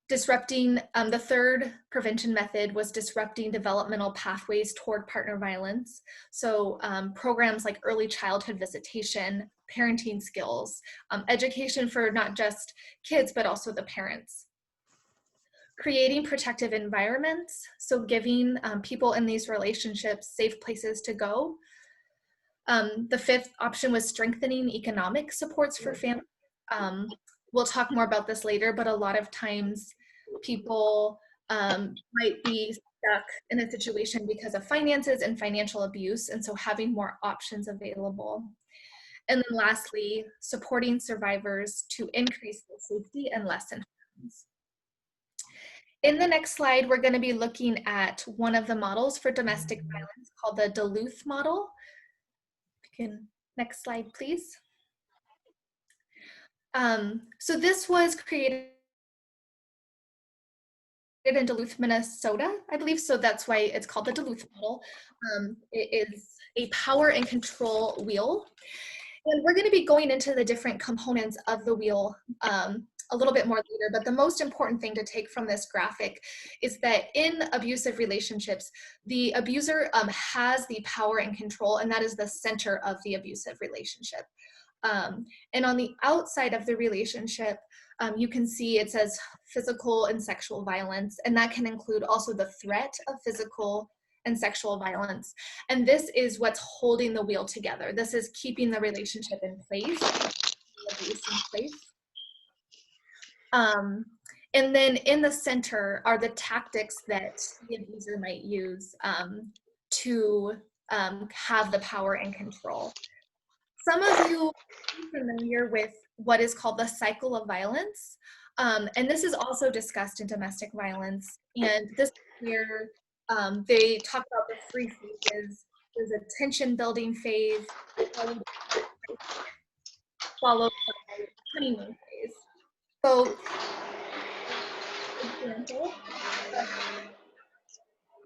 Speaker 4: Disrupting, the third prevention method was disrupting developmental pathways toward partner violence. So programs like early childhood visitation, parenting skills, education for not just kids, but also the parents. Creating protective environments, so giving people in these relationships safe places to go. The fifth option was strengthening economic supports for families. We'll talk more about this later, but a lot of times people might be stuck in a situation because of finances and financial abuse, and so having more options available. And then lastly, supporting survivors to increase their safety and lessen harms. In the next slide, we're going to be looking at one of the models for domestic violence called the Duluth model. Next slide, please. So this was created in Duluth, Minnesota, I believe. So that's why it's called the Duluth model. It is a power and control wheel. And we're going to be going into the different components of the wheel a little bit more later, but the most important thing to take from this graphic is that in abusive relationships, the abuser has the power and control, and that is the center of the abusive relationship. And on the outside of the relationship, you can see it says physical and sexual violence, and that can include also the threat of physical and sexual violence. And this is what's holding the wheel together. This is keeping the relationship in place, the abuse in place. And then in the center are the tactics that the abuser might use to have the power and control. Some of you are familiar with what is called the cycle of violence. And this is also discussed in domestic violence. And this is where they talk about the 3 phases. There's a tension building phase, followed by the honeymoon phase. So, example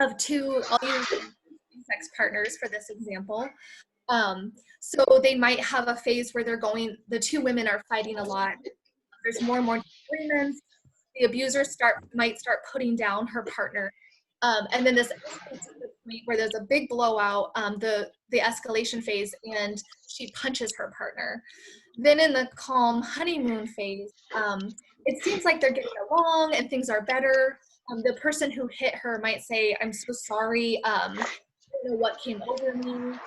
Speaker 4: of 2, I'll use sex partners for this example. So they might have a phase where the 2 women are fighting a lot. There's more and more disagreements. The abuser might start putting down her partner. And then this escalates to the point where there's a big blowout, the escalation phase, and she punches her partner. Then in the calm honeymoon phase, it seems like they're getting along and things are better. The person who hit her might say, "I'm so sorry, I don't know what came over me,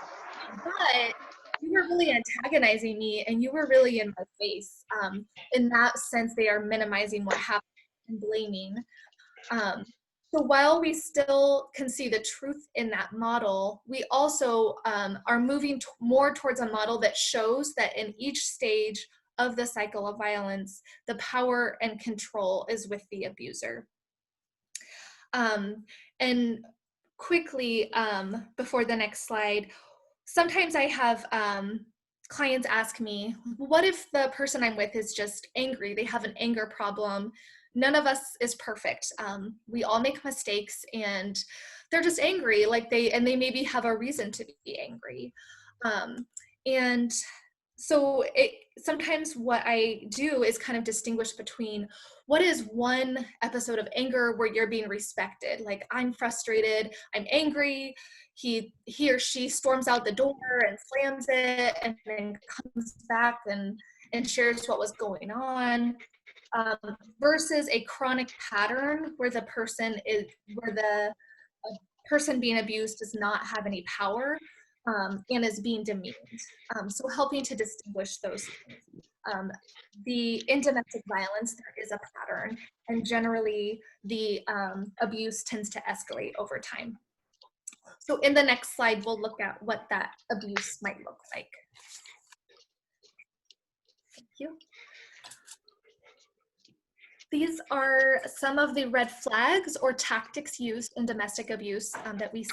Speaker 4: but you were really antagonizing me and you were really in my face." In that sense, they are minimizing what happened and blaming. So while we still can see the truth in that model, we also are moving more towards a model that shows that in each stage of the cycle of violence, the power and control is with the abuser. And quickly, before the next slide, sometimes I have clients ask me, what if the person I'm with is just angry? They have an anger problem. None of us is perfect. We all make mistakes and they're just angry, and they maybe have a reason to be angry. And so sometimes what I do is kind of distinguish between what is one episode of anger where you're being respected. Like, I'm frustrated, I'm angry, he or she storms out the door and slams it and then comes back and shares what was going on, versus a chronic pattern where the person being abused does not have any power and is being demeaned. So helping to distinguish those things. In domestic violence, there is a pattern, and generally the abuse tends to escalate over time. So in the next slide, we'll look at what that abuse might look like. Thank you. These are some of the red flags or tactics used in domestic abuse that we see.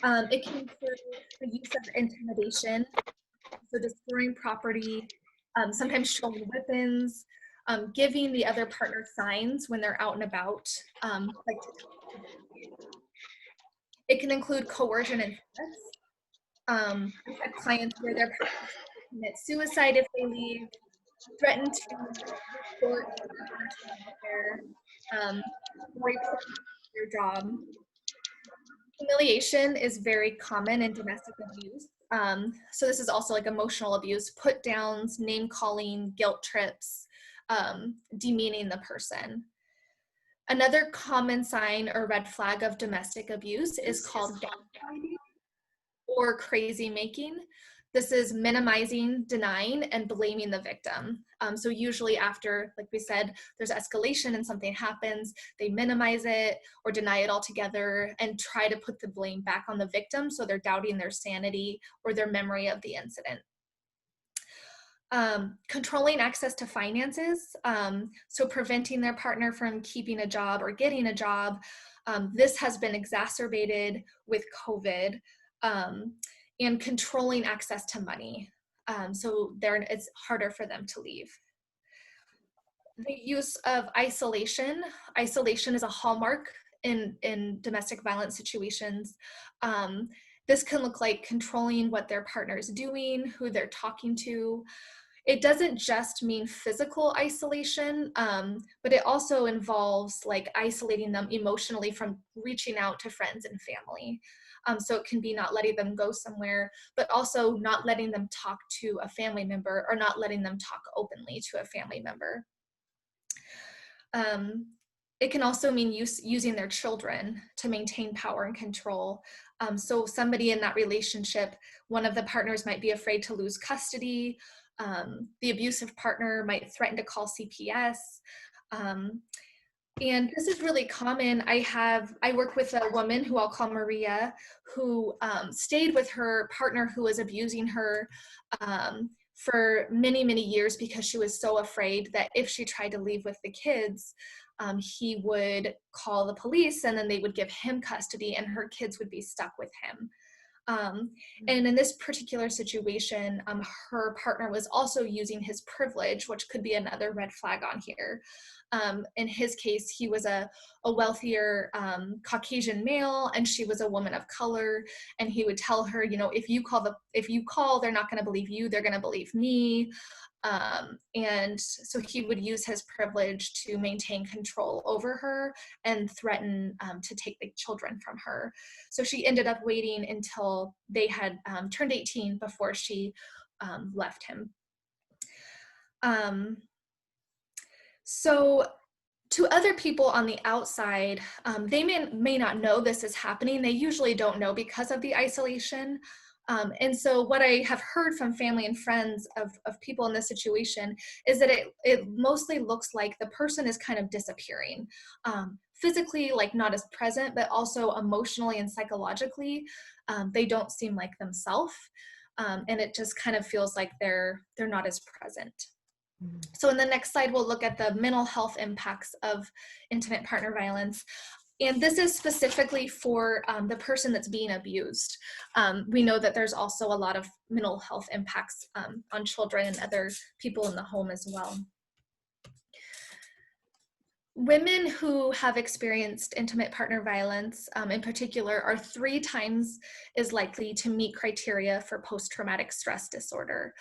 Speaker 4: It can include the use of intimidation, so destroying property, sometimes showing weapons, giving the other partner signs when they're out and about. It can include coercion and threats. We've had clients where their partners commit suicide if they leave, threaten to report their job. Humiliation is very common in domestic abuse. So this is also like emotional abuse, put downs, name calling, guilt trips, demeaning the person. Another common sign or red flag of domestic abuse is called gaslighting or crazy making. This is minimizing, denying, and blaming the victim. So usually after, like we said, there's escalation and something happens, they minimize it or deny it altogether and try to put the blame back on the victim, so they're doubting their sanity or their memory of the incident. Controlling access to finances, so preventing their partner from keeping a job or getting a job. This has been exacerbated with COVID. And controlling access to money. So it's harder for them to leave. The use of isolation. Isolation is a hallmark in domestic violence situations. This can look like controlling what their partner is doing, who they're talking to. It doesn't just mean physical isolation, but it also involves like isolating them emotionally from reaching out to friends and family. So it can be not letting them go somewhere, but also not letting them talk to a family member or not letting them talk openly to a family member. It can also mean using their children to maintain power and control. So somebody in that relationship, one of the partners might be afraid to lose custody. The abusive partner might threaten to call CPS. And this is really common. I work with a woman who I'll call Maria, who stayed with her partner who was abusing her for many, many years because she was so afraid that if she tried to leave with the kids, he would call the police and then they would give him custody and her kids would be stuck with him. And in this particular situation, her partner was also using his privilege, which could be another red flag on here. In his case, he was a wealthier Caucasian male, and she was a woman of color. And he would tell her, you know, if you call, they're not going to believe you; they're going to believe me. And so he would use his privilege to maintain control over her and threaten to take the children from her. So she ended up waiting until they had turned 18 before she left him. So to other people on the outside, they may not know this is happening. They usually don't know because of the isolation. And so what I have heard from family and friends of people in this situation is that it mostly looks like the person is kind of disappearing. Physically, like not as present, but also emotionally and psychologically, they don't seem like themselves. And it just kind of feels like they're not as present. So in the next slide, we'll look at the mental health impacts of intimate partner violence. And this is specifically for the person that's being abused. We know that there's also a lot of mental health impacts on children and other people in the home as well. Women who have experienced intimate partner violence in particular are 3 times as likely to meet criteria for post-traumatic stress disorder.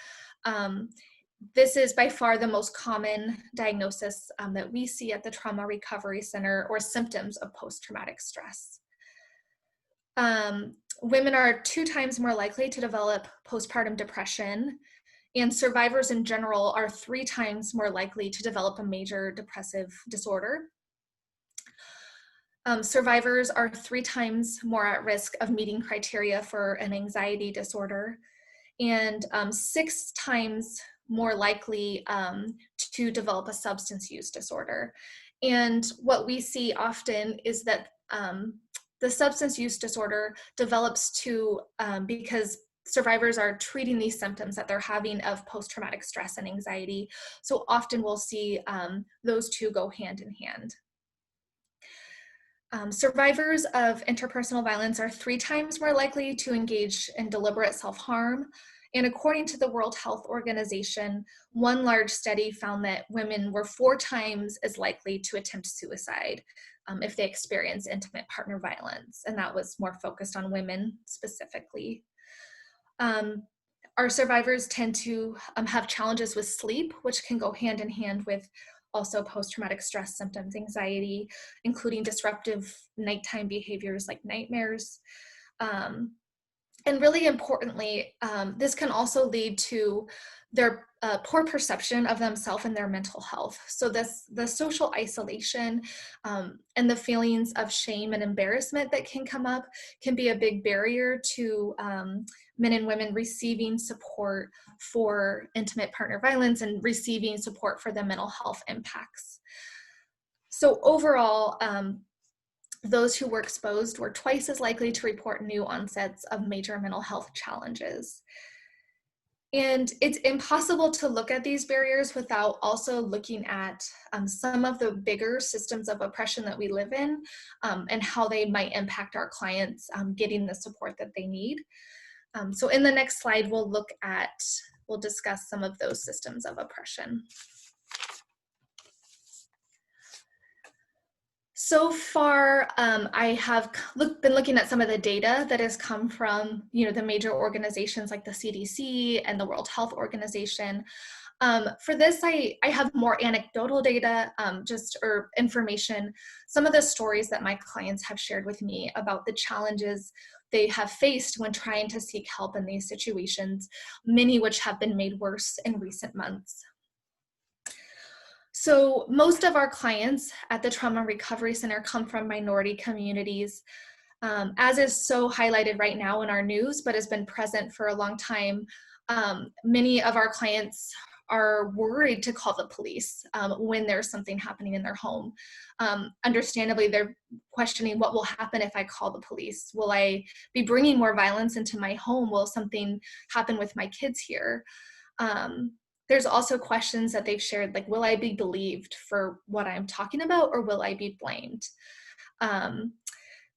Speaker 4: This is by far the most common diagnosis that we see at the Trauma Recovery Center, or symptoms of post-traumatic stress. Women are 2 times more likely to develop postpartum depression, and survivors in general are 3 times more likely to develop a major depressive disorder. Survivors are 3 times more at risk of meeting criteria for an anxiety disorder, and 6 times more likely to develop a substance use disorder. And what we see often is that the substance use disorder develops because survivors are treating these symptoms that they're having of post-traumatic stress and anxiety. So often we'll see those 2 go hand in hand. Survivors of interpersonal violence are 3 times more likely to engage in deliberate self-harm. And according to the World Health Organization, one large study found that women were 4 times as likely to attempt suicide if they experience intimate partner violence. And that was more focused on women specifically. Our survivors tend to have challenges with sleep, which can go hand in hand with also post-traumatic stress symptoms, anxiety, including disruptive nighttime behaviors like nightmares. And really importantly, this can also lead to their poor perception of themselves and their mental health. So the social isolation and the feelings of shame and embarrassment that can come up can be a big barrier to men and women receiving support for intimate partner violence and receiving support for the mental health impacts. So overall, those who were exposed were twice as likely to report new onsets of major mental health challenges. And it's impossible to look at these barriers without also looking at some of the bigger systems of oppression that we live in, and how they might impact our clients getting the support that they need. So in the next slide, we'll discuss some of those systems of oppression. So far, I have been looking at some of the data that has come from, the major organizations like the CDC and the World Health Organization. For this, I have more anecdotal data, or information, some of the stories that my clients have shared with me about the challenges they have faced when trying to seek help in these situations, many which have been made worse in recent months. So most of our clients at the Trauma Recovery Center come from minority communities, as is so highlighted right now in our news, but has been present for a long time. Many of our clients are worried to call the police when there's something happening in their home. Understandably, they're questioning what will happen if I call the police. Will I be bringing more violence into my home? Will something happen with my kids here? There's also questions that they've shared, like, will I be believed for what I'm talking about, or will I be blamed?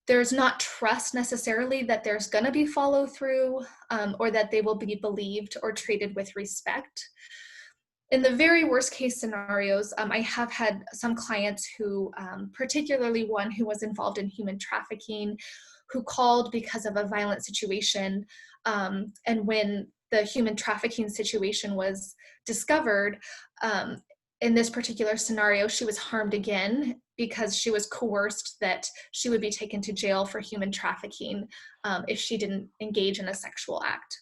Speaker 4: There's not trust necessarily that there's going to be follow through, or that they will be believed or treated with respect. In the very worst case scenarios, I have had some clients who, particularly one who was involved in human trafficking, who called because of a violent situation, and when the human trafficking situation was discovered, in this particular scenario, she was harmed again because she was coerced that she would be taken to jail for human trafficking if she didn't engage in a sexual act.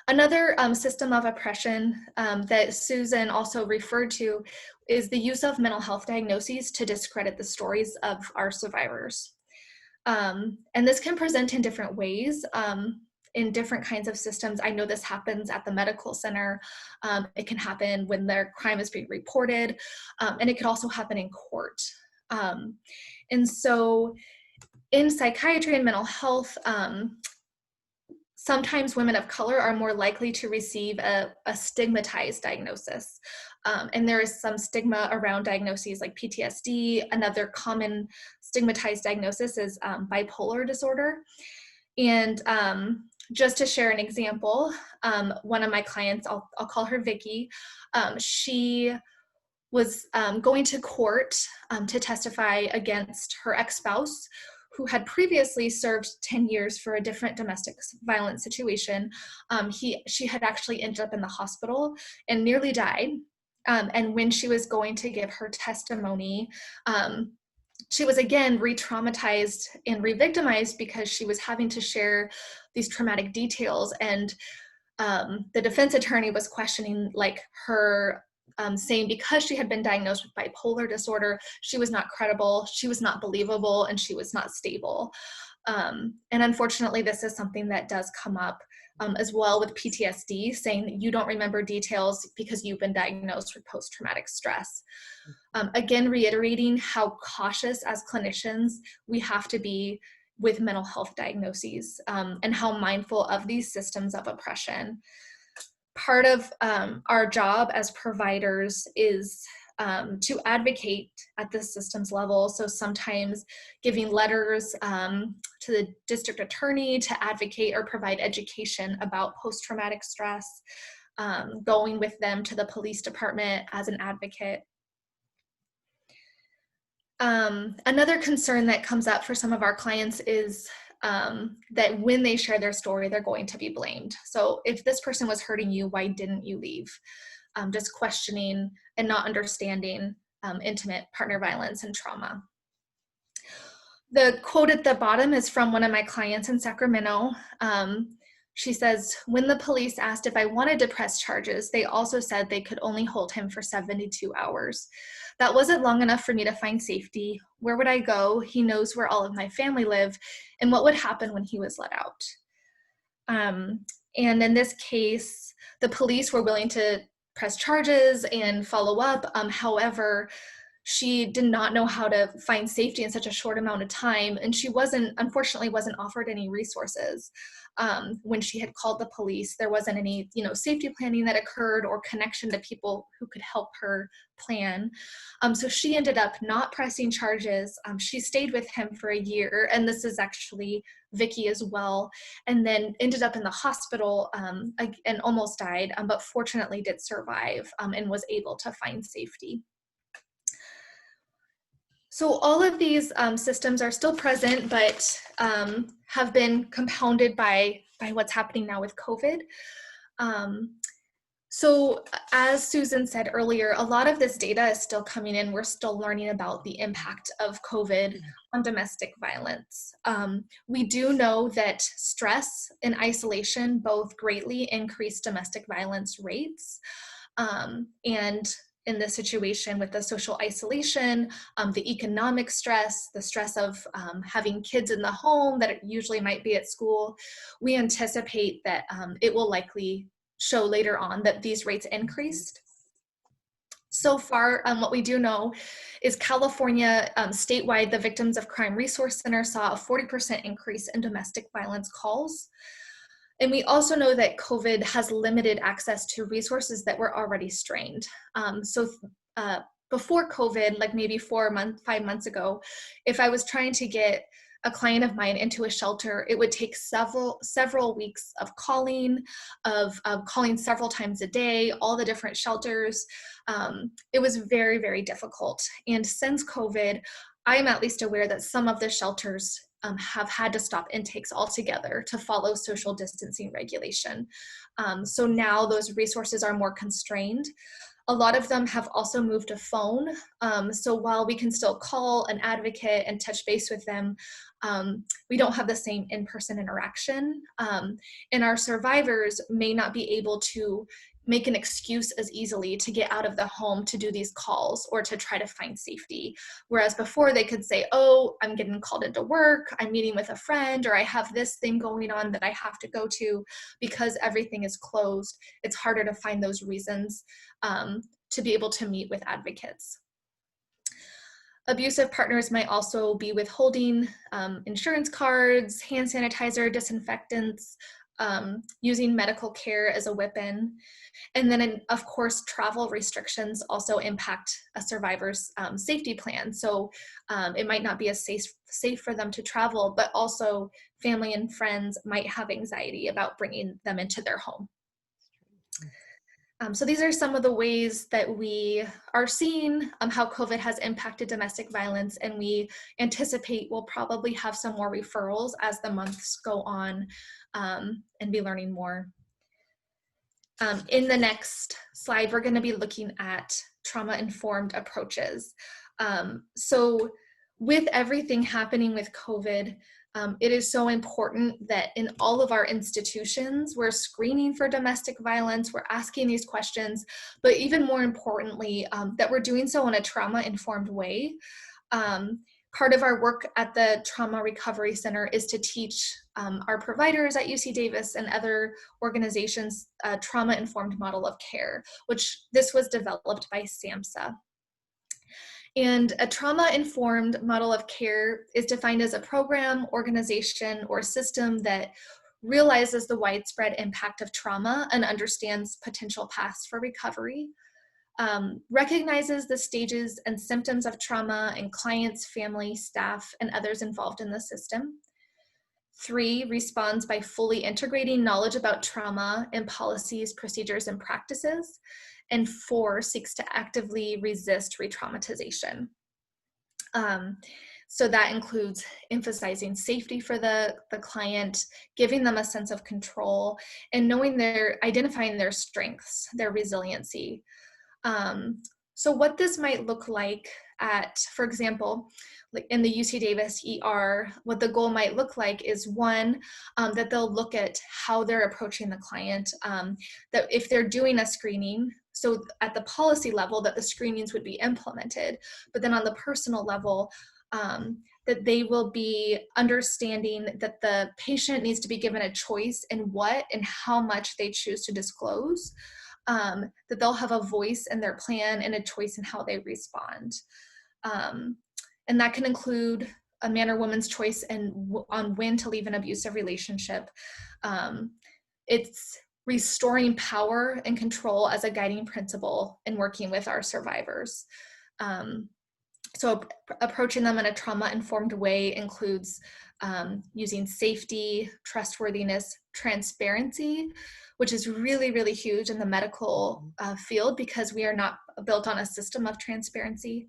Speaker 4: Another system of oppression that Susan also referred to is the use of mental health diagnoses to discredit the stories of our survivors. And this can present in different ways. In different kinds of systems. I know this happens at the medical center. It can happen when their crime is being reported, and it could also happen in court. And so in psychiatry and mental health, sometimes women of color are more likely to receive a stigmatized diagnosis. And there is some stigma around diagnoses like PTSD. Another common stigmatized diagnosis is bipolar disorder. And just to share an example, one of my clients, I'll call her Vicky, she was going to court to testify against her ex-spouse, who had previously served 10 years for a different domestic violence situation. She had actually ended up in the hospital and nearly died. And when she was going to give her testimony, she was again re-traumatized and re-victimized because she was having to share these traumatic details. And the defense attorney was questioning her, saying because she had been diagnosed with bipolar disorder, she was not credible, she was not believable, and she was not stable. And unfortunately, this is something that does come up as well with PTSD, saying that you don't remember details because you've been diagnosed with post-traumatic stress. Again, reiterating how cautious as clinicians we have to be with mental health diagnoses, and how mindful of these systems of oppression. Part of our job as providers is to advocate at the systems level. So sometimes giving letters to the district attorney to advocate or provide education about post-traumatic stress, going with them to the police department as an advocate. Another concern that comes up for some of our clients is that when they share their story, they're going to be blamed. So if this person was hurting you, why didn't you leave? Just questioning and not understanding intimate partner violence and trauma. The quote at the bottom is from one of my clients in Sacramento. She says, when the police asked if I wanted to press charges, they also said they could only hold him for 72 hours. That wasn't long enough for me to find safety. Where would I go? He knows where all of my family live, and what would happen when he was let out. And in this case, the police were willing to press charges and follow up. However, she did not know how to find safety in such a short amount of time, and she unfortunately wasn't offered any resources. When she had called the police, there wasn't any, safety planning that occurred or connection to people who could help her plan. So she ended up not pressing charges. She stayed with him for a year, and this is actually Vicky as well, and then ended up in the hospital and almost died, but fortunately did survive and was able to find safety. So all of these systems are still present, but have been compounded by what's happening now with COVID. So as Susan said earlier, a lot of this data is still coming in. We're still learning about the impact of COVID on domestic violence. We do know that stress and isolation both greatly increase domestic violence rates. And in this situation with the social isolation, the economic stress, the stress of having kids in the home that usually might be at school, we anticipate that it will likely show later on that these rates increased. So far, what we do know is California, statewide, the Victims of Crime Resource Center saw a 40% increase in domestic violence calls. And we also know that COVID has limited access to resources that were already strained. Before COVID, like maybe 5 months ago, if I was trying to get a client of mine into a shelter, it would take several weeks of calling several times a day, all the different shelters. It was very, very difficult. And since COVID, I am at least aware that some of the shelters have had to stop intakes altogether to follow social distancing regulation. So now those resources are more constrained. A lot of them have also moved to phone. So while we can still call an advocate and touch base with them, we don't have the same in-person interaction. And our survivors may not be able to make an excuse as easily to get out of the home to do these calls or to try to find safety. Whereas before they could say, oh, I'm getting called into work, I'm meeting with a friend, or I have this thing going on that I have to go to. Because everything is closed, it's harder to find those reasons to be able to meet with advocates. Abusive partners might also be withholding insurance cards, hand sanitizer, disinfectants, using medical care as a weapon. And then, of course, travel restrictions also impact a survivor's safety plan. So it might not be as safe for them to travel, but also family and friends might have anxiety about bringing them into their home. So these are some of the ways that we are seeing how COVID has impacted domestic violence, and we anticipate we'll probably have some more referrals as the months go on and be learning more. In the next slide, we're going to be looking at trauma-informed approaches. So with everything happening with COVID, it is so important that in all of our institutions, we're screening for domestic violence, we're asking these questions, but even more importantly, that we're doing so in a trauma-informed way. Part of our work at the Trauma Recovery Center is to teach our providers at UC Davis and other organizations a trauma-informed model of care, which this was developed by SAMHSA. And a trauma-informed model of care is defined as a program, organization, or system that realizes the widespread impact of trauma and understands potential paths for recovery, recognizes the stages and symptoms of trauma in clients, family, staff, and others involved in the system. 3, responds by fully integrating knowledge about trauma in policies, procedures, and practices. And 4, seeks to actively resist re-traumatization. So that includes emphasizing safety for the client, giving them a sense of control, and identifying their strengths, their resiliency. So what this might look like for example, like in the UC Davis ER, what the goal might look like is one, that they'll look at how they're approaching the client, that if they're doing a screening, so at the policy level that the screenings would be implemented, but then on the personal level, that they will be understanding that the patient needs to be given a choice in what and how much they choose to disclose, that they'll have a voice in their plan and a choice in how they respond. And that can include a man or woman's choice on when to leave an abusive relationship. It's restoring power and control as a guiding principle in working with our survivors. So approaching them in a trauma-informed way includes using safety, trustworthiness, transparency, which is really, really huge in the medical field because we are not built on a system of transparency.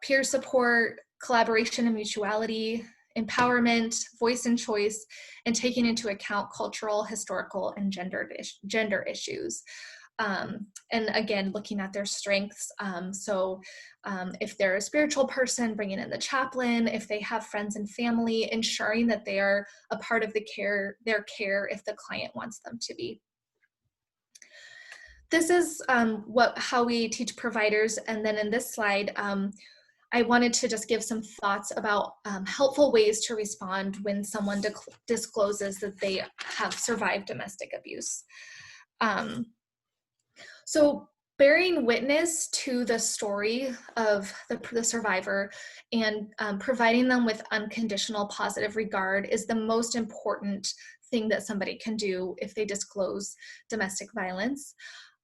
Speaker 4: Peer support, collaboration and mutuality, empowerment, voice and choice, and taking into account cultural, historical, and gender issues. And again, looking at their strengths. If they're a spiritual person, bringing in the chaplain. If they have friends and family, ensuring that they are a part of their care if the client wants them to be. This is how we teach providers. And then in this slide, I wanted to just give some thoughts about helpful ways to respond when someone discloses that they have survived domestic abuse. So bearing witness to the story of the survivor and providing them with unconditional positive regard is the most important thing that somebody can do if they disclose domestic violence,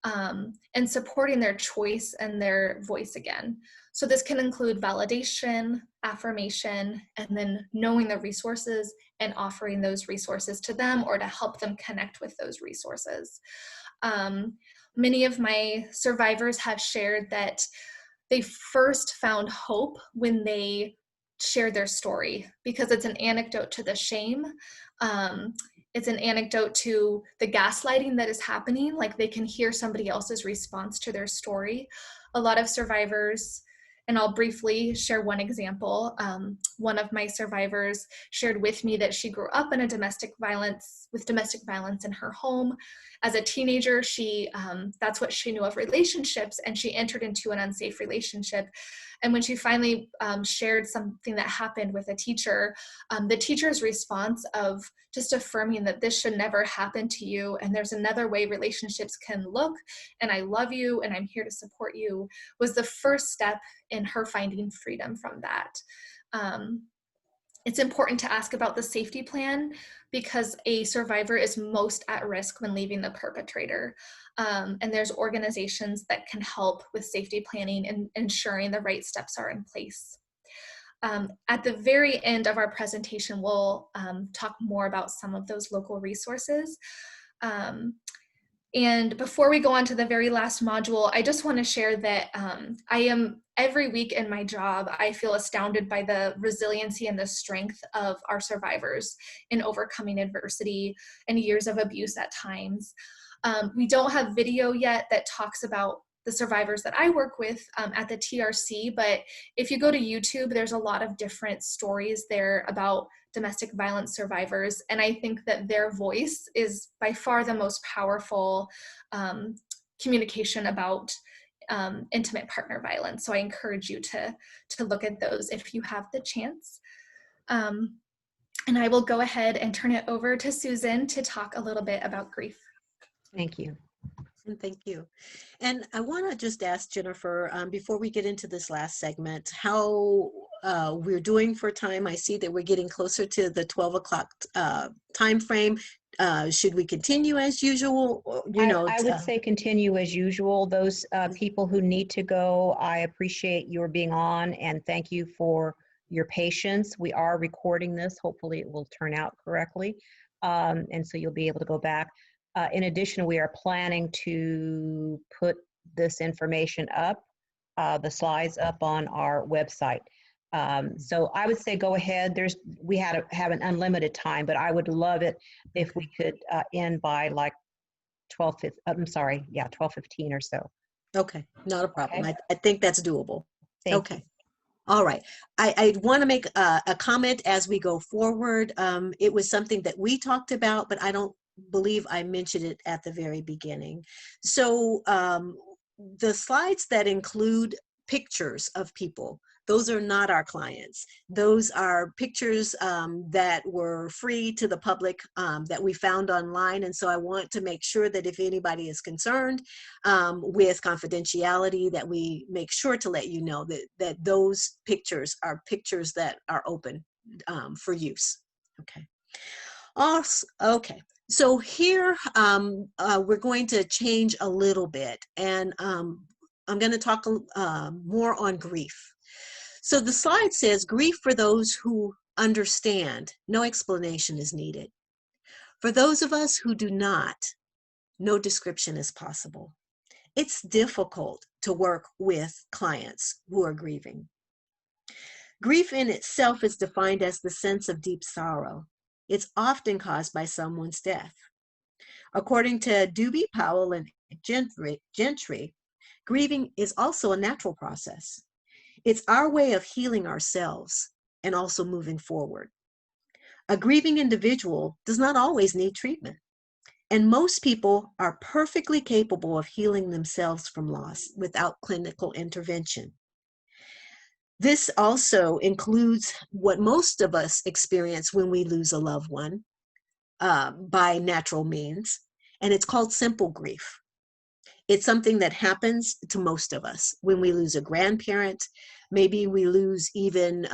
Speaker 4: and supporting their choice and their voice again. So this can include validation, affirmation, and then knowing the resources and offering those resources to them or to help them connect with those resources. Many of my survivors have shared that they first found hope when they shared their story because it's an antidote to the shame. It's an antidote to the gaslighting that is happening, like they can hear somebody else's response to their story. A lot of survivors, and I'll briefly share one example. One of my survivors shared with me that she grew up in domestic violence in her home. As a teenager, that's what she knew of relationships, and she entered into an unsafe relationship. And when she finally shared something that happened with a teacher, the teacher's response of just affirming that this should never happen to you, and there's another way relationships can look, and I love you, and I'm here to support you, was the first step in her finding freedom from that. It's important to ask about the safety plan because a survivor is most at risk when leaving the perpetrator. And there's organizations that can help with safety planning and ensuring the right steps are in place. At the very end of our presentation, we'll talk more about some of those local resources. And before we go on to the very last module, I just want to share that every week in my job, I feel astounded by the resiliency and the strength of our survivors in overcoming adversity and years of abuse at times. We don't have video yet that talks about the survivors that I work with at the TRC, but if you go to YouTube, there's a lot of different stories there about domestic violence survivors, and I think that their voice is by far the most powerful communication about intimate partner violence. So I encourage you to look at those if you have the chance. And I will go ahead and turn it over to Susan to talk a little bit about grief.
Speaker 2: Thank you.
Speaker 3: Thank you. And I want to just ask Jennifer, before we get into this last segment, how we're doing for time. I see that we're getting closer to the 12 o'clock time frame. Should we continue as usual?
Speaker 2: I would say continue as usual. Those people who need to go, I appreciate your being on and thank you for your patience. We are recording this. Hopefully it will turn out correctly. And so you'll be able to go back. In addition, we are planning to put this information up, the slides up on our website. So I would say go ahead. We have an unlimited time, but I would love it if we could end by like 12:15 or so.
Speaker 3: Okay, not a problem.
Speaker 2: Okay.
Speaker 3: I think that's doable.
Speaker 2: Thank you.
Speaker 3: All right. I want to make a comment as we go forward. It was something that we talked about, but I don't believe I mentioned it at the very beginning. So the slides that include pictures of people, Those are not our clients. Those are pictures that were free to the public that we found online. And so I want to make sure that if anybody is concerned with confidentiality, that we make sure to let you know that those pictures are pictures that are open for use. Okay. Also, okay. So here we're going to change a little bit, and I'm going to talk more on grief. So the slide says, grief for those who understand, no explanation is needed. For those of us who do not, no description is possible. It's difficult to work with clients who are grieving. Grief in itself is defined as the sense of deep sorrow. It's often caused by someone's death. According to Dewey, Powell, and Gentry, grieving is also a natural process. It's our way of healing ourselves and also moving forward. A grieving individual does not always need treatment, and most people are perfectly capable of healing themselves from loss without clinical intervention. This also includes what most of us experience when we lose a loved one by natural means, and it's called simple grief. It's something that happens to most of us when we lose a grandparent. Maybe we lose even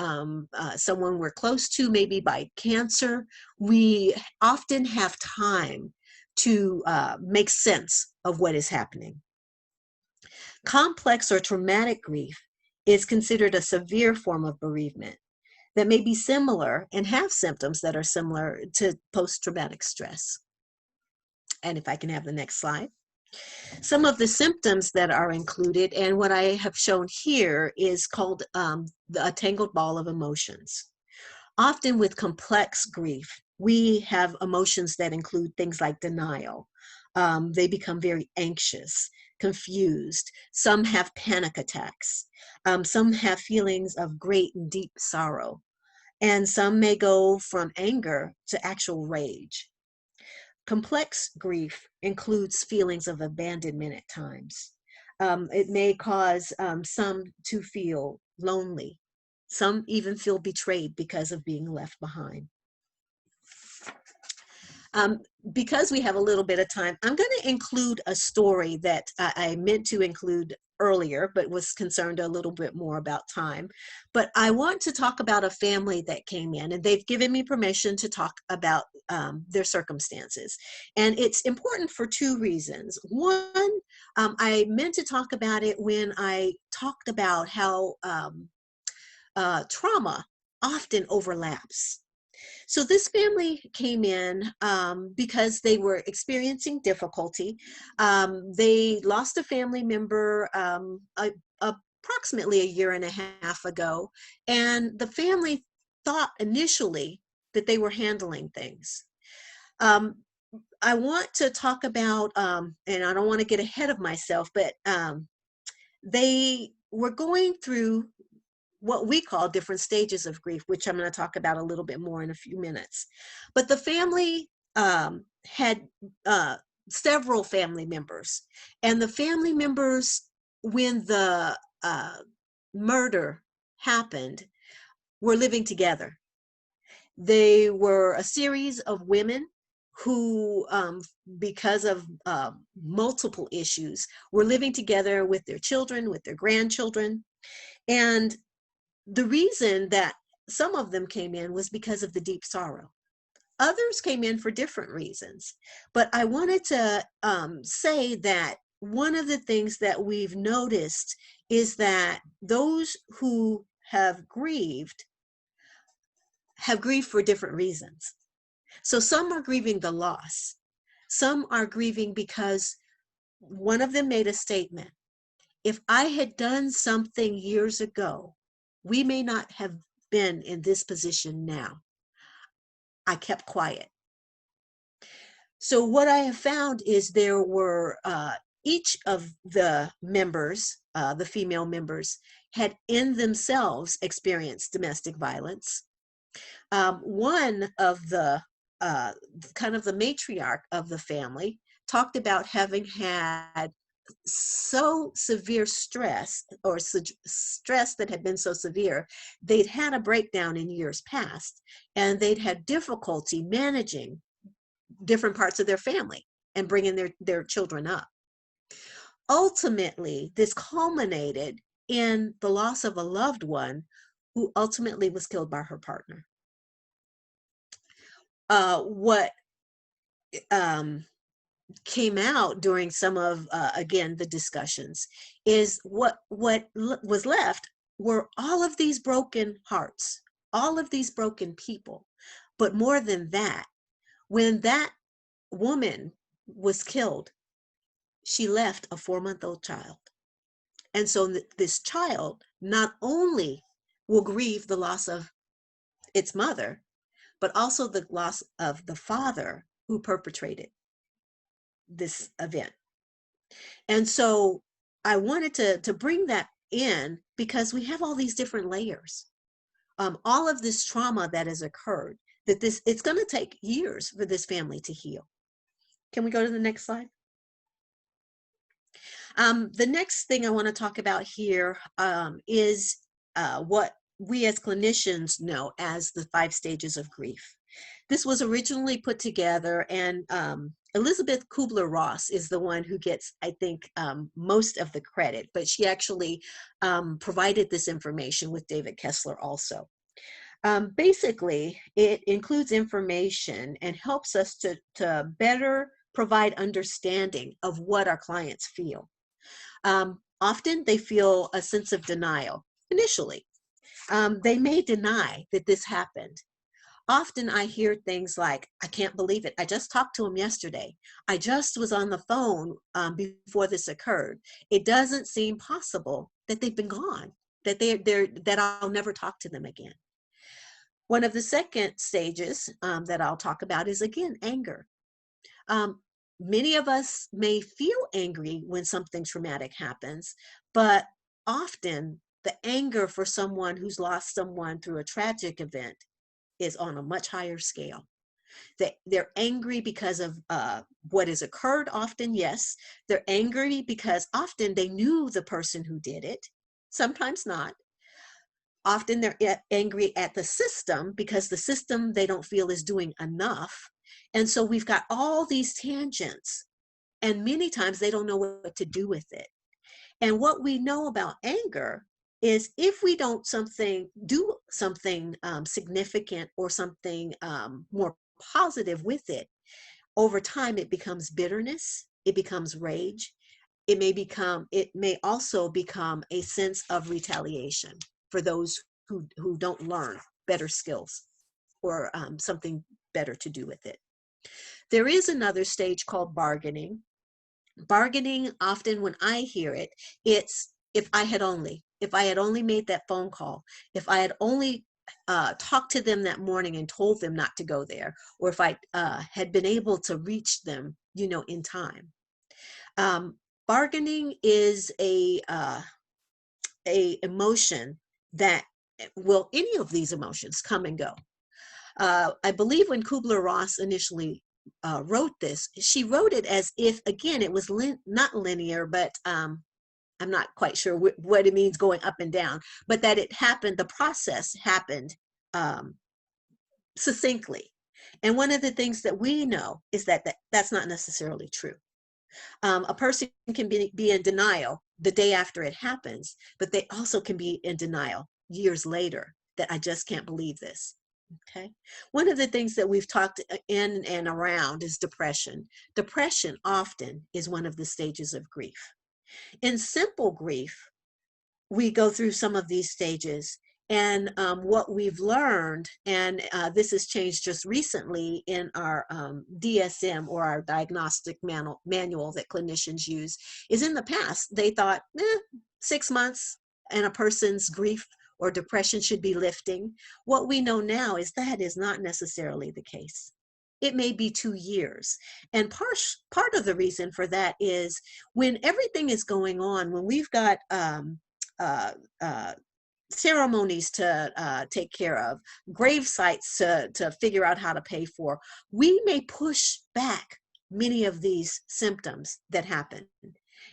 Speaker 3: someone we're close to, maybe by cancer. We often have time to make sense of what is happening. Complex or traumatic grief is considered a severe form of bereavement that may be similar and have symptoms that are similar to post-traumatic stress. And if I can have the next slide. Some of the symptoms that are included, and what I have shown here is called a tangled ball of emotions. Often with complex grief, we have emotions that include things like denial. They become very anxious, confused. Some have panic attacks. Some have feelings of great and deep sorrow. And some may go from anger to actual rage. Complex grief includes feelings of abandonment at times. It may cause some to feel lonely. Some even feel betrayed because of being left behind. Because we have a little bit of time, I'm going to include a story that I meant to include earlier, but was concerned a little bit more about time. But I want to talk about a family that came in, and they've given me permission to talk about their circumstances. And it's important for two reasons. One, I meant to talk about it when I talked about how trauma often overlaps. So this family came in because they were experiencing difficulty. They lost a family member approximately a year and a half ago, and the family thought initially that they were handling things. I want to talk about, and I don't want to get ahead of myself, but they were going through what we call different stages of grief, which I'm going to talk about a little bit more in a few minutes. But the family had several family members, and the family members, when the murder happened, were living together. They were a series of women who, because of multiple issues, were living together with their children, with their grandchildren. And the reason that some of them came in was because of the deep sorrow. Others came in for different reasons. But I wanted to say that one of the things that we've noticed is that those who have grieved for different reasons. So some are grieving the loss. Some are grieving because one of them made a statement. If I had done something years ago, we may not have been in this position now. I kept quiet. So what I have found is there were each of the members, the female members, had in themselves experienced domestic violence. One of the kind of the matriarch of the family talked about having had so severe stress, or stress that had been so severe, they'd had a breakdown in years past, and they'd had difficulty managing different parts of their family and bringing their children up. Ultimately, this culminated in the loss of a loved one who ultimately was killed by her partner. What came out during some of, again, the discussions is what was left were all of these broken hearts, all of these broken people. But more than that, when that woman was killed, she left a 4-month-old child. And so this child not only will grieve the loss of its mother, but also the loss of the father who perpetrated this event. And so I wanted to bring that in because we have all these different layers. All of this trauma that has occurred, that it's going to take years for this family to heal. Can we go to the next slide? The next thing I want to talk about here is what we as clinicians know as the 5 stages of grief. This was originally put together, and Elizabeth Kubler-Ross is the one who gets, I think, most of the credit, but she actually provided this information with David Kessler also. Basically, it includes information and helps us to better provide understanding of what our clients feel. Often they feel a sense of denial initially. They may deny that this happened. Often I hear things like, I can't believe it. I just talked to him yesterday. I just was on the phone before this occurred. It doesn't seem possible that they've been gone, that that I'll never talk to them again. One of the second stages that I'll talk about is, again, anger. Many of us may feel angry when something traumatic happens, but often the anger for someone who's lost someone through a tragic event is on a much higher scale. They're angry because of what has occurred often, yes. They're angry because often they knew the person who did it, sometimes not. Often they're angry at the system because the system they don't feel is doing enough. And so we've got all these tangents, and many times they don't know what to do with it. And what we know about anger is if we don't do something significant or something more positive with it, over time it becomes bitterness, it becomes rage, it may also become a sense of retaliation for those who don't learn better skills or something better to do with it. There is another stage called bargaining. Bargaining, often when I hear it, it's if I had only made that phone call, if I had only talked to them that morning and told them not to go there, or if I had been able to reach them, in time. Bargaining is a emotion that any of these emotions come and go. I believe when Kubler-Ross initially wrote this, she wrote it as if, again, it was not linear, but I'm not quite sure what it means going up and down, but that the process happened succinctly. And one of the things that we know is that's not necessarily true. A person can be in denial the day after it happens, but they also can be in denial years later that I just can't believe this. Okay. One of the things that we've talked in and around is depression. Depression often is one of the stages of grief. In simple grief, we go through some of these stages, and what we've learned, and this has changed just recently in our DSM, or our diagnostic manual that clinicians use, is in the past they thought 6 months and a person's grief or depression should be lifting. What we know now is that is not necessarily the case. It may be 2 years. And part of the reason for that is when everything is going on, when we've got ceremonies to take care of, grave sites to figure out how to pay for, we may push back many of these symptoms that happen.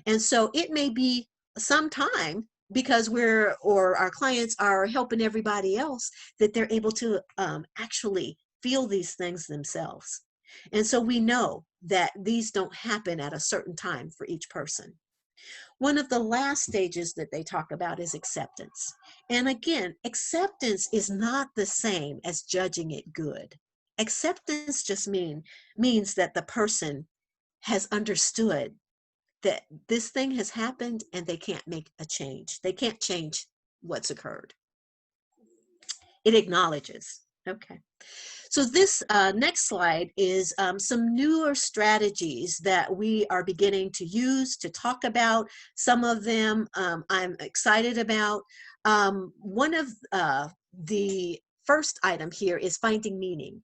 Speaker 3: And so it may be some time, because our clients are helping everybody else, that they're able to actually feel these things themselves. And so we know that these don't happen at a certain time for each person. One of the last stages that they talk about is acceptance. And again, acceptance is not the same as judging it good. Acceptance just means that the person has understood that this thing has happened and they can't make a change. They can't change what's occurred. It acknowledges. Okay. So this next slide is some newer strategies that we are beginning to use to talk about. Some of them I'm excited about. One of the first item here is finding meaning.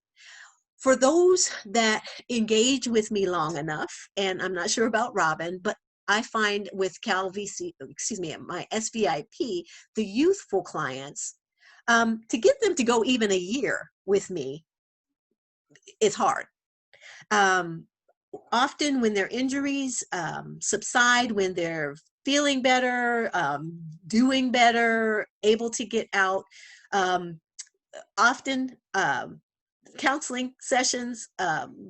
Speaker 3: For those that engage with me long enough, and I'm not sure about Robin, but I find with my SVIP, the youthful clients, to get them to go even a year with me, it's hard. Often when their injuries subside, when they're feeling better, doing better, able to get out, often counseling sessions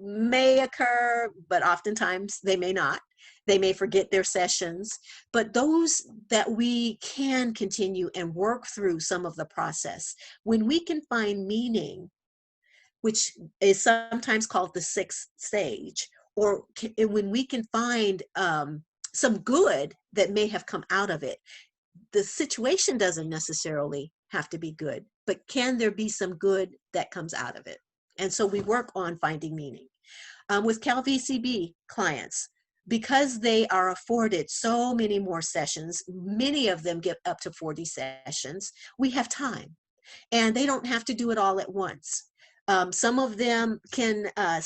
Speaker 3: may occur, but oftentimes they may not. They may forget their sessions, but those that we can continue and work through some of the process, when we can find meaning, which is sometimes called the sixth stage, or when we can find some good that may have come out of it. The situation doesn't necessarily have to be good, but can there be some good that comes out of it? And so we work on finding meaning. With CalVCB clients, because they are afforded so many more sessions, many of them get up to 40 sessions, we have time. And they don't have to do it all at once. Some of them can only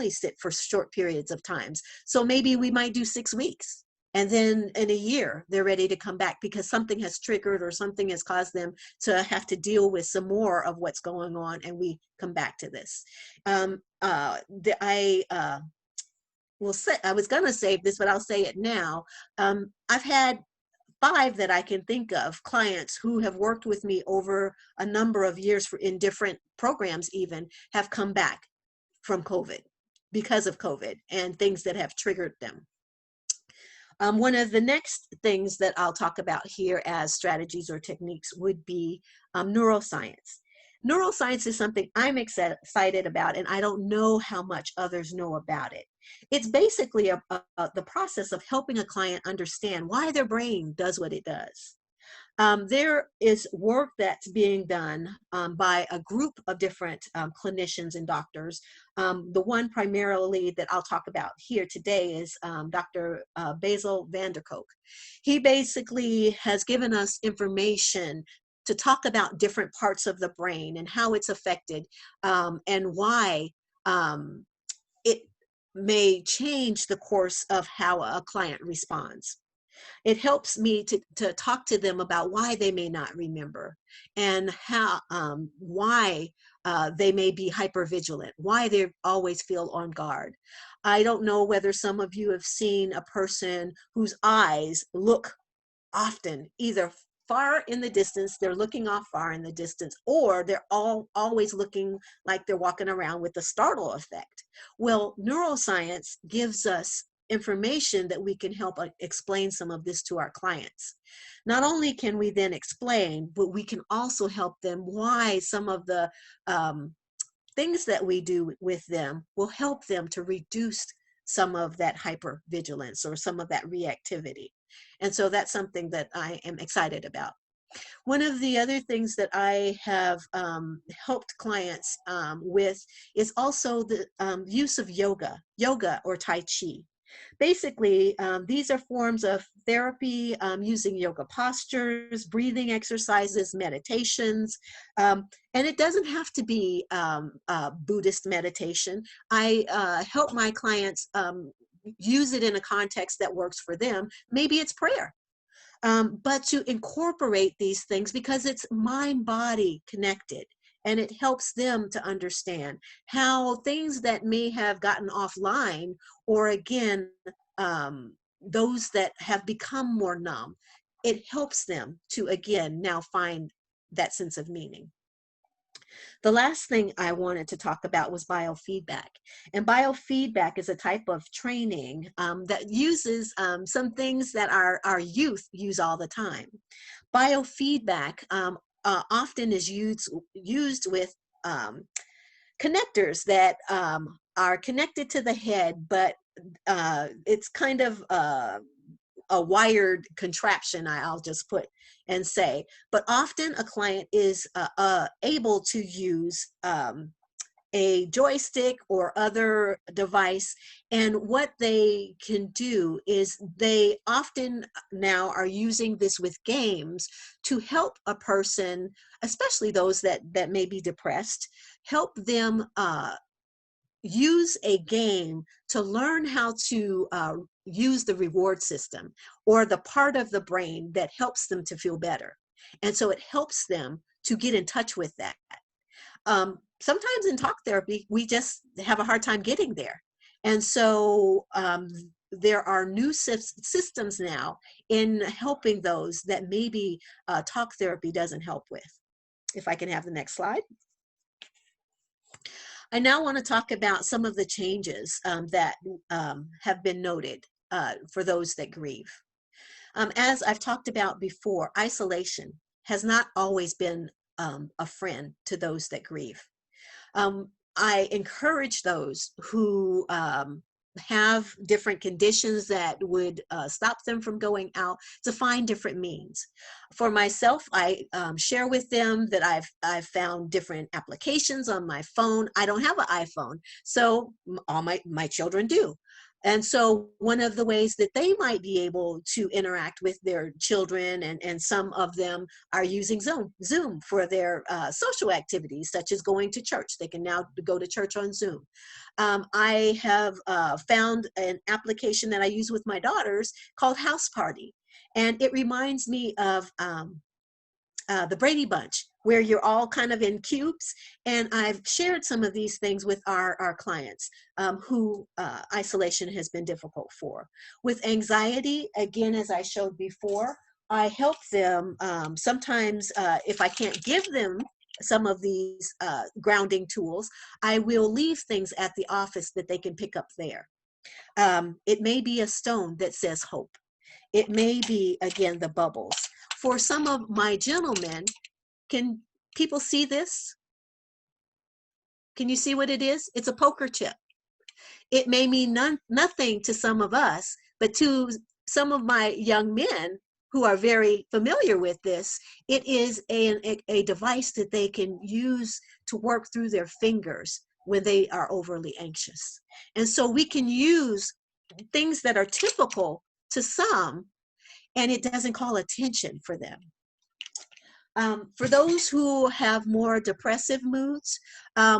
Speaker 3: sit for short periods of times. So maybe we might do 6 weeks. And then in a year, they're ready to come back because something has triggered or something has caused them to have to deal with some more of what's going on, and we come back to this. I was going to save this, but I'll say it now. I've had 5 that I can think of, clients who have worked with me over a number of years in different programs even, have come back from COVID, because of COVID and things that have triggered them. One of the next things that I'll talk about here as strategies or techniques would be neuroscience. Neuroscience is something I'm excited about, and I don't know how much others know about it. It's basically the process of helping a client understand why their brain does what it does. There is work that's being done by a group of different clinicians and doctors. The one primarily that I'll talk about here today is Dr. Basil Vanderkolk. He basically has given us information to talk about different parts of the brain and how it's affected, and why it may change the course of how a client responds. It helps me to talk to them about why they may not remember, and how why they may be hypervigilant, why they always feel on guard. I don't know whether some of you have seen a person whose eyes look often either far in the distance, they're looking off far in the distance, or they're always looking like they're walking around with the startle effect. Well, neuroscience gives us information that we can help explain some of this to our clients. Not only can we then explain, but we can also help them why some of the things that we do with them will help them to reduce some of that hypervigilance or some of that reactivity. And so that's something that I am excited about. One of the other things that I have helped clients with is also the use of yoga or Tai Chi. Basically, these are forms of therapy using yoga postures, breathing exercises, meditations, and it doesn't have to be Buddhist meditation. I help my clients use it in a context that works for them. Maybe it's prayer. But to incorporate these things, because it's mind-body connected, and it helps them to understand how things that may have gotten offline, or again, those that have become more numb, it helps them to, again, now find that sense of meaning. The last thing I wanted to talk about was biofeedback. And biofeedback is a type of training that uses some things that our youth use all the time. Biofeedback often is used with connectors that are connected to the head, but it's kind of a wired contraption, I'll just put and say. But often a client is able to use a joystick or other device, and what they can do is they often now are using this with games to help a person, especially those that may be depressed, help them use a game to learn how to use the reward system, or the part of the brain that helps them to feel better. And so it helps them to get in touch with that. Sometimes in talk therapy, we just have a hard time getting there. And so there are new systems now in helping those that maybe talk therapy doesn't help with. If I can have the next slide. I now want to talk about some of the changes that have been noted for those that grieve. As I've talked about before, isolation has not always been a friend to those that grieve. I encourage those who have different conditions that would stop them from going out to find different means. For myself, I share with them that I've found different applications on my phone. I don't have an iPhone, so all my children do. And so one of the ways that they might be able to interact with their children, and some of them are using Zoom for their social activities, such as going to church. They can now go to church on Zoom. I have found an application that I use with my daughters called House Party. And it reminds me of the Brady Bunch, where you're all kind of in cubes. And I've shared some of these things with our clients who isolation has been difficult for. With anxiety, again, as I showed before, I help them sometimes if I can't give them some of these grounding tools, I will leave things at the office that they can pick up there. It may be a stone that says hope. It may be, again, the bubbles. For some of my gentlemen, can people see this? Can you see what it is? It's a poker chip. It may mean nothing to some of us, but to some of my young men who are very familiar with this, it is a device that they can use to work through their fingers when they are overly anxious. And so we can use things that are typical to some, and it doesn't call attention for them. For those who have more depressive moods,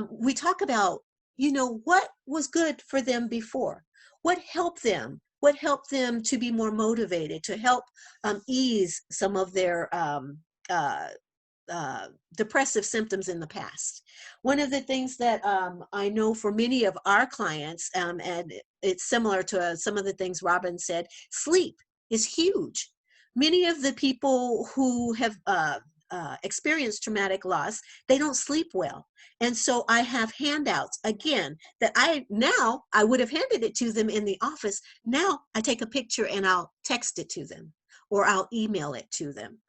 Speaker 3: we talk about, what was good for them before? What helped them? What helped them to be more motivated, to help ease some of their depressive symptoms in the past? One of the things that I know for many of our clients, and it's similar to some of the things Robin said, sleep is huge. Many of the people who have experienced traumatic loss, they don't sleep well. And so I have handouts, again, that I would have handed it to them in the office. Now I take a picture and I'll text it to them, or I'll email it to them.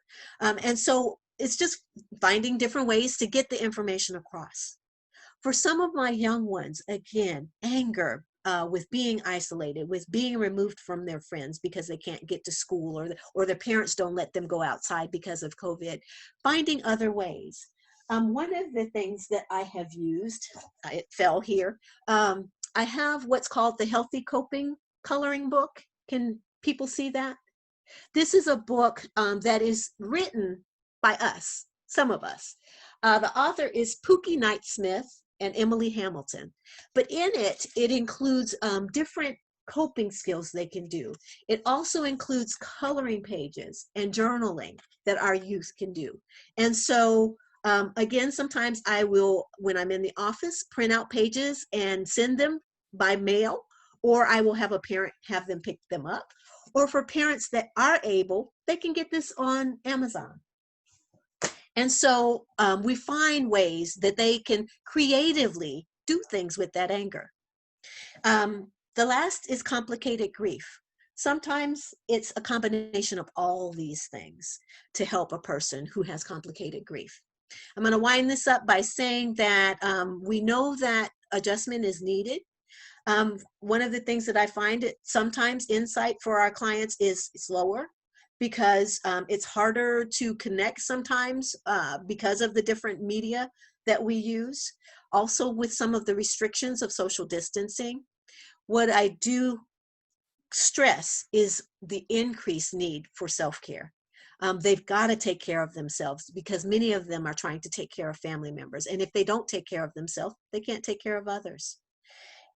Speaker 3: And so it's just finding different ways to get the information across. For some of my young ones, again, anger with being isolated, with being removed from their friends because they can't get to school, or their parents don't let them go outside because of COVID, finding other ways. One of the things that I have used, it fell here, I have what's called the Healthy Coping Coloring Book. Can people see that? This is a book that is written by us, some of us. The author is Pookie Knight-Smith and Emily Hamilton. But in it includes different coping skills they can do. It also includes coloring pages and journaling that our youth can do. And so, again, sometimes I will, when I'm in the office, print out pages and send them by mail, or I will have a parent have them pick them up. Or for parents that are able, they can get this on Amazon. And so we find ways that they can creatively do things with that anger. The last is complicated grief. Sometimes it's a combination of all these things to help a person who has complicated grief. I'm going to wind this up by saying that we know that adjustment is needed. One of the things that I find sometimes insight for our clients is slower, because it's harder to connect sometimes because of the different media that we use. Also with some of the restrictions of social distancing. What I do stress is the increased need for self-care. They've got to take care of themselves, because many of them are trying to take care of family members. And if they don't take care of themselves, they can't take care of others.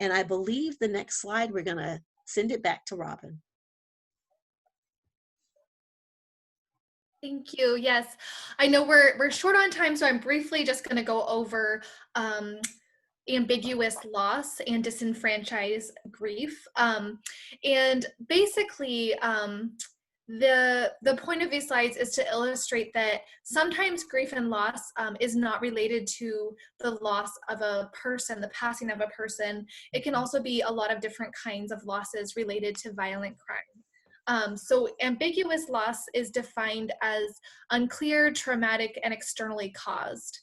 Speaker 3: And I believe the next slide, we're going to send it back to Robin.
Speaker 4: Thank you. Yes, I know we're short on time, so I'm briefly just going to go over ambiguous loss and disenfranchised grief. And basically, the point of these slides is to illustrate that sometimes grief and loss is not related to the loss of a person, the passing of a person. It can also be a lot of different kinds of losses related to violent crime. So ambiguous loss is defined as unclear, traumatic, and externally caused.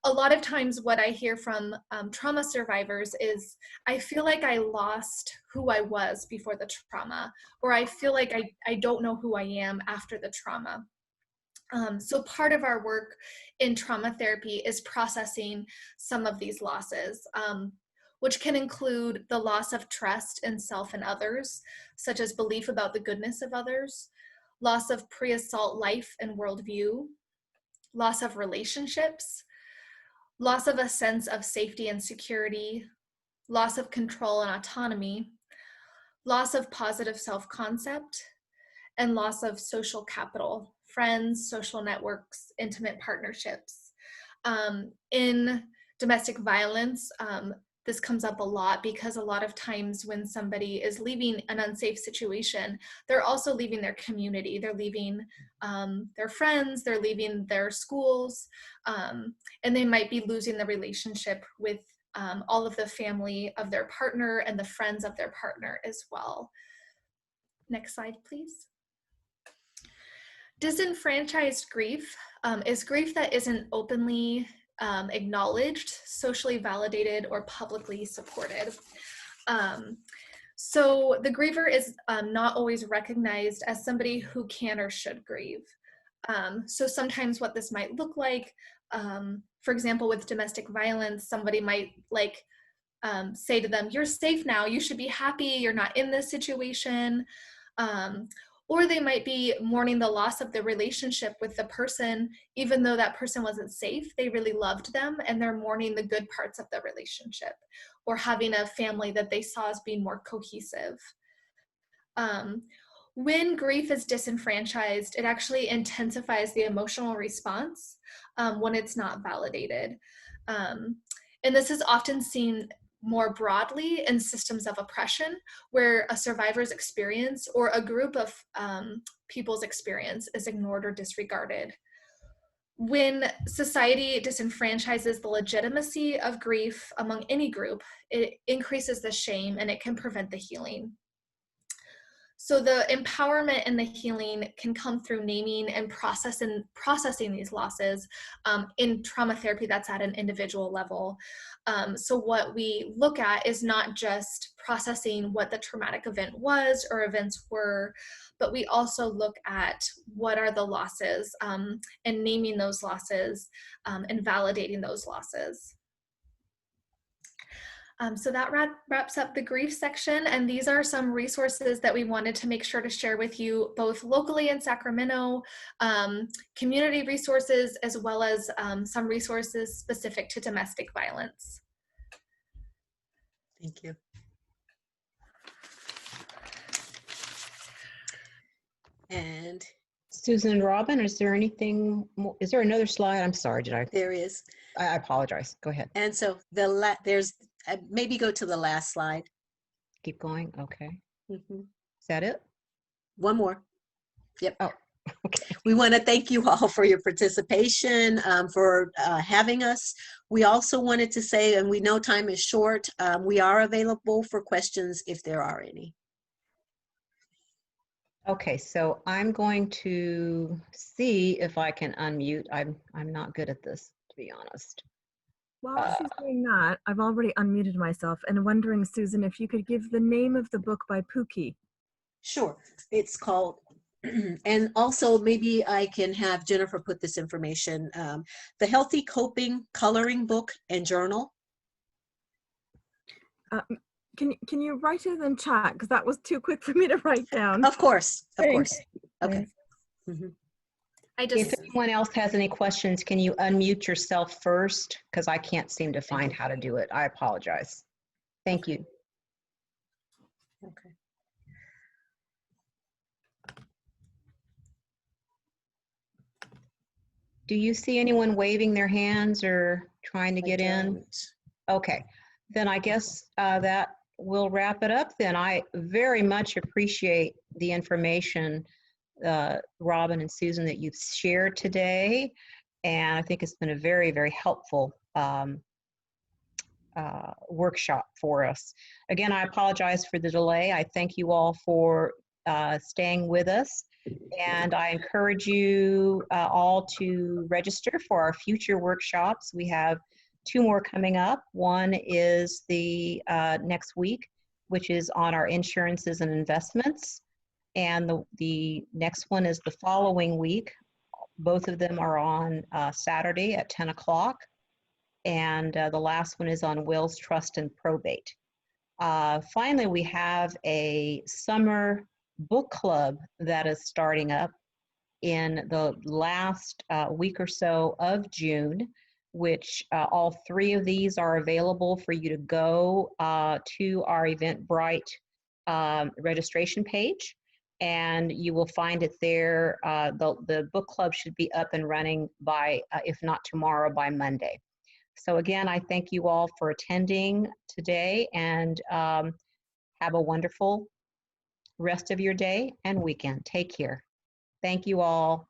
Speaker 4: A lot of times what I hear from trauma survivors is, I feel like I lost who I was before the trauma, or I feel like I don't know who I am after the trauma. So part of our work in trauma therapy is processing some of these losses, which can include the loss of trust in self and others, such as belief about the goodness of others, loss of pre-assault life and worldview, loss of relationships, loss of a sense of safety and security, loss of control and autonomy, loss of positive self-concept, and loss of social capital, friends, social networks, intimate partnerships. In domestic violence, this comes up a lot, because a lot of times when somebody is leaving an unsafe situation, they're also leaving their community. They're leaving their friends, they're leaving their schools, and they might be losing the relationship with all of the family of their partner and the friends of their partner as well. Next slide, please. Disenfranchised grief is grief that isn't openly acknowledged, socially validated, or publicly supported. So the griever is not always recognized as somebody who can or should grieve. So sometimes what this might look like, for example, with domestic violence, somebody might say to them, "You're safe now, you should be happy, you're not in this situation." Or they might be mourning the loss of the relationship with the person, even though that person wasn't safe. They really loved them, and they're mourning the good parts of the relationship, or having a family that they saw as being more cohesive. When grief is disenfranchised, it actually intensifies the emotional response when it's not validated. And this is often seen more broadly in systems of oppression, where a survivor's experience or a group of people's experience is ignored or disregarded. When society disenfranchises the legitimacy of grief among any group, it increases the shame and it can prevent the healing. So the empowerment and the healing can come through naming and processing these losses. In trauma therapy, that's at an individual level. So what we look at is not just processing what the traumatic event was or events were, but we also look at what are the losses and naming those losses and validating those losses. So that wraps up the grief section, and these are some resources that we wanted to make sure to share with you, both locally in Sacramento, community resources, as well as some resources specific to domestic violence.
Speaker 3: Thank you. And
Speaker 2: Susan and Robin, is there anything more? Is there another slide? I'm sorry,
Speaker 3: there is.
Speaker 2: I apologize. Go ahead.
Speaker 3: And so there's maybe go to the last slide.
Speaker 2: Keep going. Okay.
Speaker 3: Mhm.
Speaker 2: Is that it?
Speaker 3: One more. Yep.
Speaker 2: Oh, okay.
Speaker 3: We want to thank you all for your participation, for having us. We also wanted to say, and we know time is short, we are available for questions if there are any.
Speaker 2: Okay, so I'm going to see if I can unmute. I'm not good at this, to be honest.
Speaker 5: While she's doing that, I've already unmuted myself and wondering, Susan, if you could give the name of the book by Pookie.
Speaker 3: Sure. It's called, and also maybe I can have Jennifer put this information, the Healthy Coping Coloring Book and Journal.
Speaker 5: Can you write it in chat? Because that was too quick for me to write down.
Speaker 3: Of course, of
Speaker 5: Thanks.
Speaker 3: course. Okay.
Speaker 5: Thanks.
Speaker 3: Mhm.
Speaker 2: If anyone else has any questions, can you unmute yourself first? Because I can't seem to find how to do it. I apologize. Thank you.
Speaker 3: Okay.
Speaker 2: Do you see anyone waving their hands or trying to
Speaker 3: I
Speaker 2: get in?
Speaker 3: don't.
Speaker 2: Okay, then I guess that will wrap it up then. I very much appreciate the information, Robin and Susan, that you've shared today. And I think it's been a very, very helpful workshop for us. Again, I apologize for the delay. I thank you all for staying with us. And I encourage you all to register for our future workshops. We have 2 more coming up. One is the next week, which is on our insurances and investments. And the next one is the following week. Both of them are on Saturday at 10 o'clock. And the last one is on wills, trust, and probate. Finally, we have a summer book club that is starting up in the last week or so of June, which all 3 of these are available for you to go to our Eventbrite registration page, and you will find it there. The book club should be up and running by, if not tomorrow, by Monday. So again, I thank you all for attending today, and have a wonderful rest of your day and weekend. Take care. Thank you all.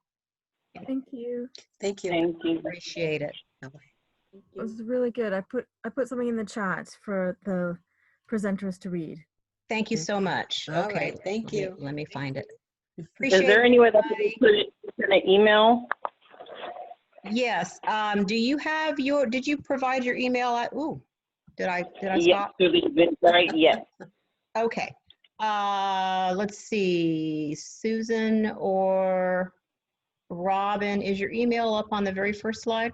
Speaker 5: Thank you.
Speaker 3: Thank you.
Speaker 6: Thank you.
Speaker 2: Appreciate it.
Speaker 5: It was really good. I put something in the chat for the presenters to read.
Speaker 2: Thank you so much.
Speaker 3: All
Speaker 2: Okay.
Speaker 3: right, thank you.
Speaker 2: Let me find it.
Speaker 6: Is
Speaker 2: Appreciate
Speaker 6: there any way that
Speaker 2: everybody.
Speaker 6: we put it in an email?
Speaker 2: Yes. Do you have your, did you provide your email at, ooh, did I
Speaker 6: Yes,
Speaker 2: stop?
Speaker 6: through the Eventbrite, yes.
Speaker 2: Okay. Let's see, Susan or Robin, is your email up on the very first slide?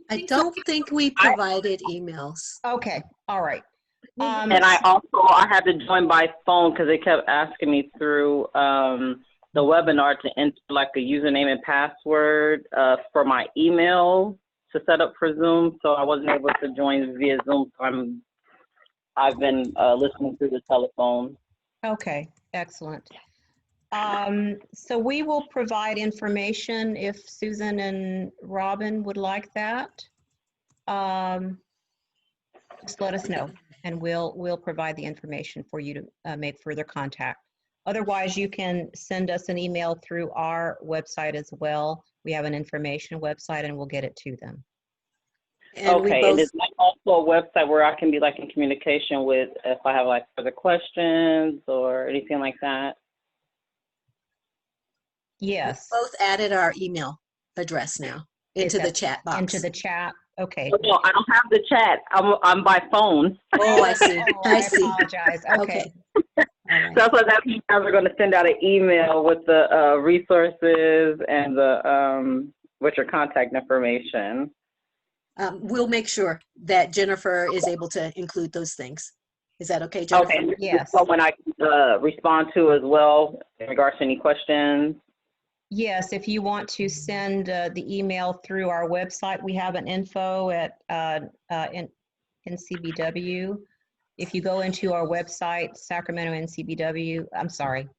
Speaker 3: I don't think we provided emails.
Speaker 2: Okay, all right.
Speaker 6: And I had to join by phone because they kept asking me through the webinar to enter like a username and password for my email to set up for Zoom. So I wasn't able to join via Zoom. So I've been listening through the telephone.
Speaker 2: Okay, excellent. So we will provide information if Susan and Robin would like that. Just let us know, and we'll provide the information for you to make further contact. Otherwise, you can send us an email through our website as well. We have an information website, and we'll get it to them.
Speaker 3: And we
Speaker 6: Okay,
Speaker 3: both,
Speaker 6: and is that also a website where I can be like in communication with if I have like further questions or anything like that?
Speaker 2: Yes.
Speaker 3: both added our email address now into the
Speaker 2: That's
Speaker 3: chat box.
Speaker 2: into the chat. Okay.
Speaker 6: No, I don't have the chat. I'm by phone.
Speaker 3: Oh, I see.
Speaker 2: Oh,
Speaker 3: I see.
Speaker 2: apologize. Okay.
Speaker 3: All right.
Speaker 6: So that you guys are going to send out an email with the resources and the with your contact information.
Speaker 3: We'll make sure that Jennifer is able to include those things. Is that okay, Jennifer?
Speaker 6: Okay.
Speaker 2: Yes.
Speaker 6: So when I respond to as well in regards to any questions.
Speaker 2: Yes, if you want to send the email through our website, we have an info at NCBW. If you go into our website, Sacramento NCBW, I'm sorry.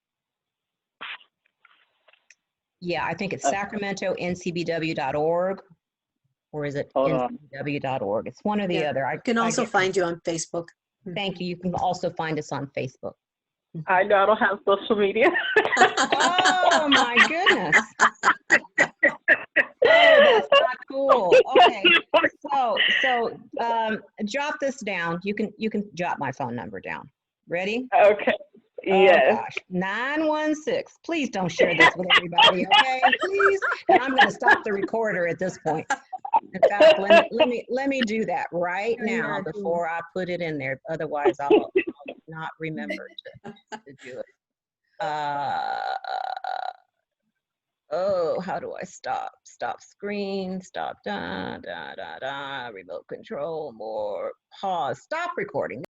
Speaker 2: Yeah, I think it's sacramentoncbw.org, or is it
Speaker 6: Hold on.
Speaker 2: ncbw.org? It's one or the
Speaker 3: Yeah.
Speaker 2: other.
Speaker 3: You can also find you on Facebook.
Speaker 2: Thank you. You can also find us on Facebook.
Speaker 6: I know I don't have social media.
Speaker 2: Oh my goodness. Oh, that's not cool. Okay. So jot this down. You can jot my phone number down. Ready?
Speaker 6: Okay.
Speaker 2: Oh
Speaker 6: Yes.
Speaker 2: gosh, 916. Please don't share this with everybody, okay? Please. And I'm going to stop the recorder at this point. In fact, let me do that right now before I put it in there. Otherwise, I'll not remember to do it. Oh, how do I stop? Stop screen, stop, remote control, more, pause, stop recording.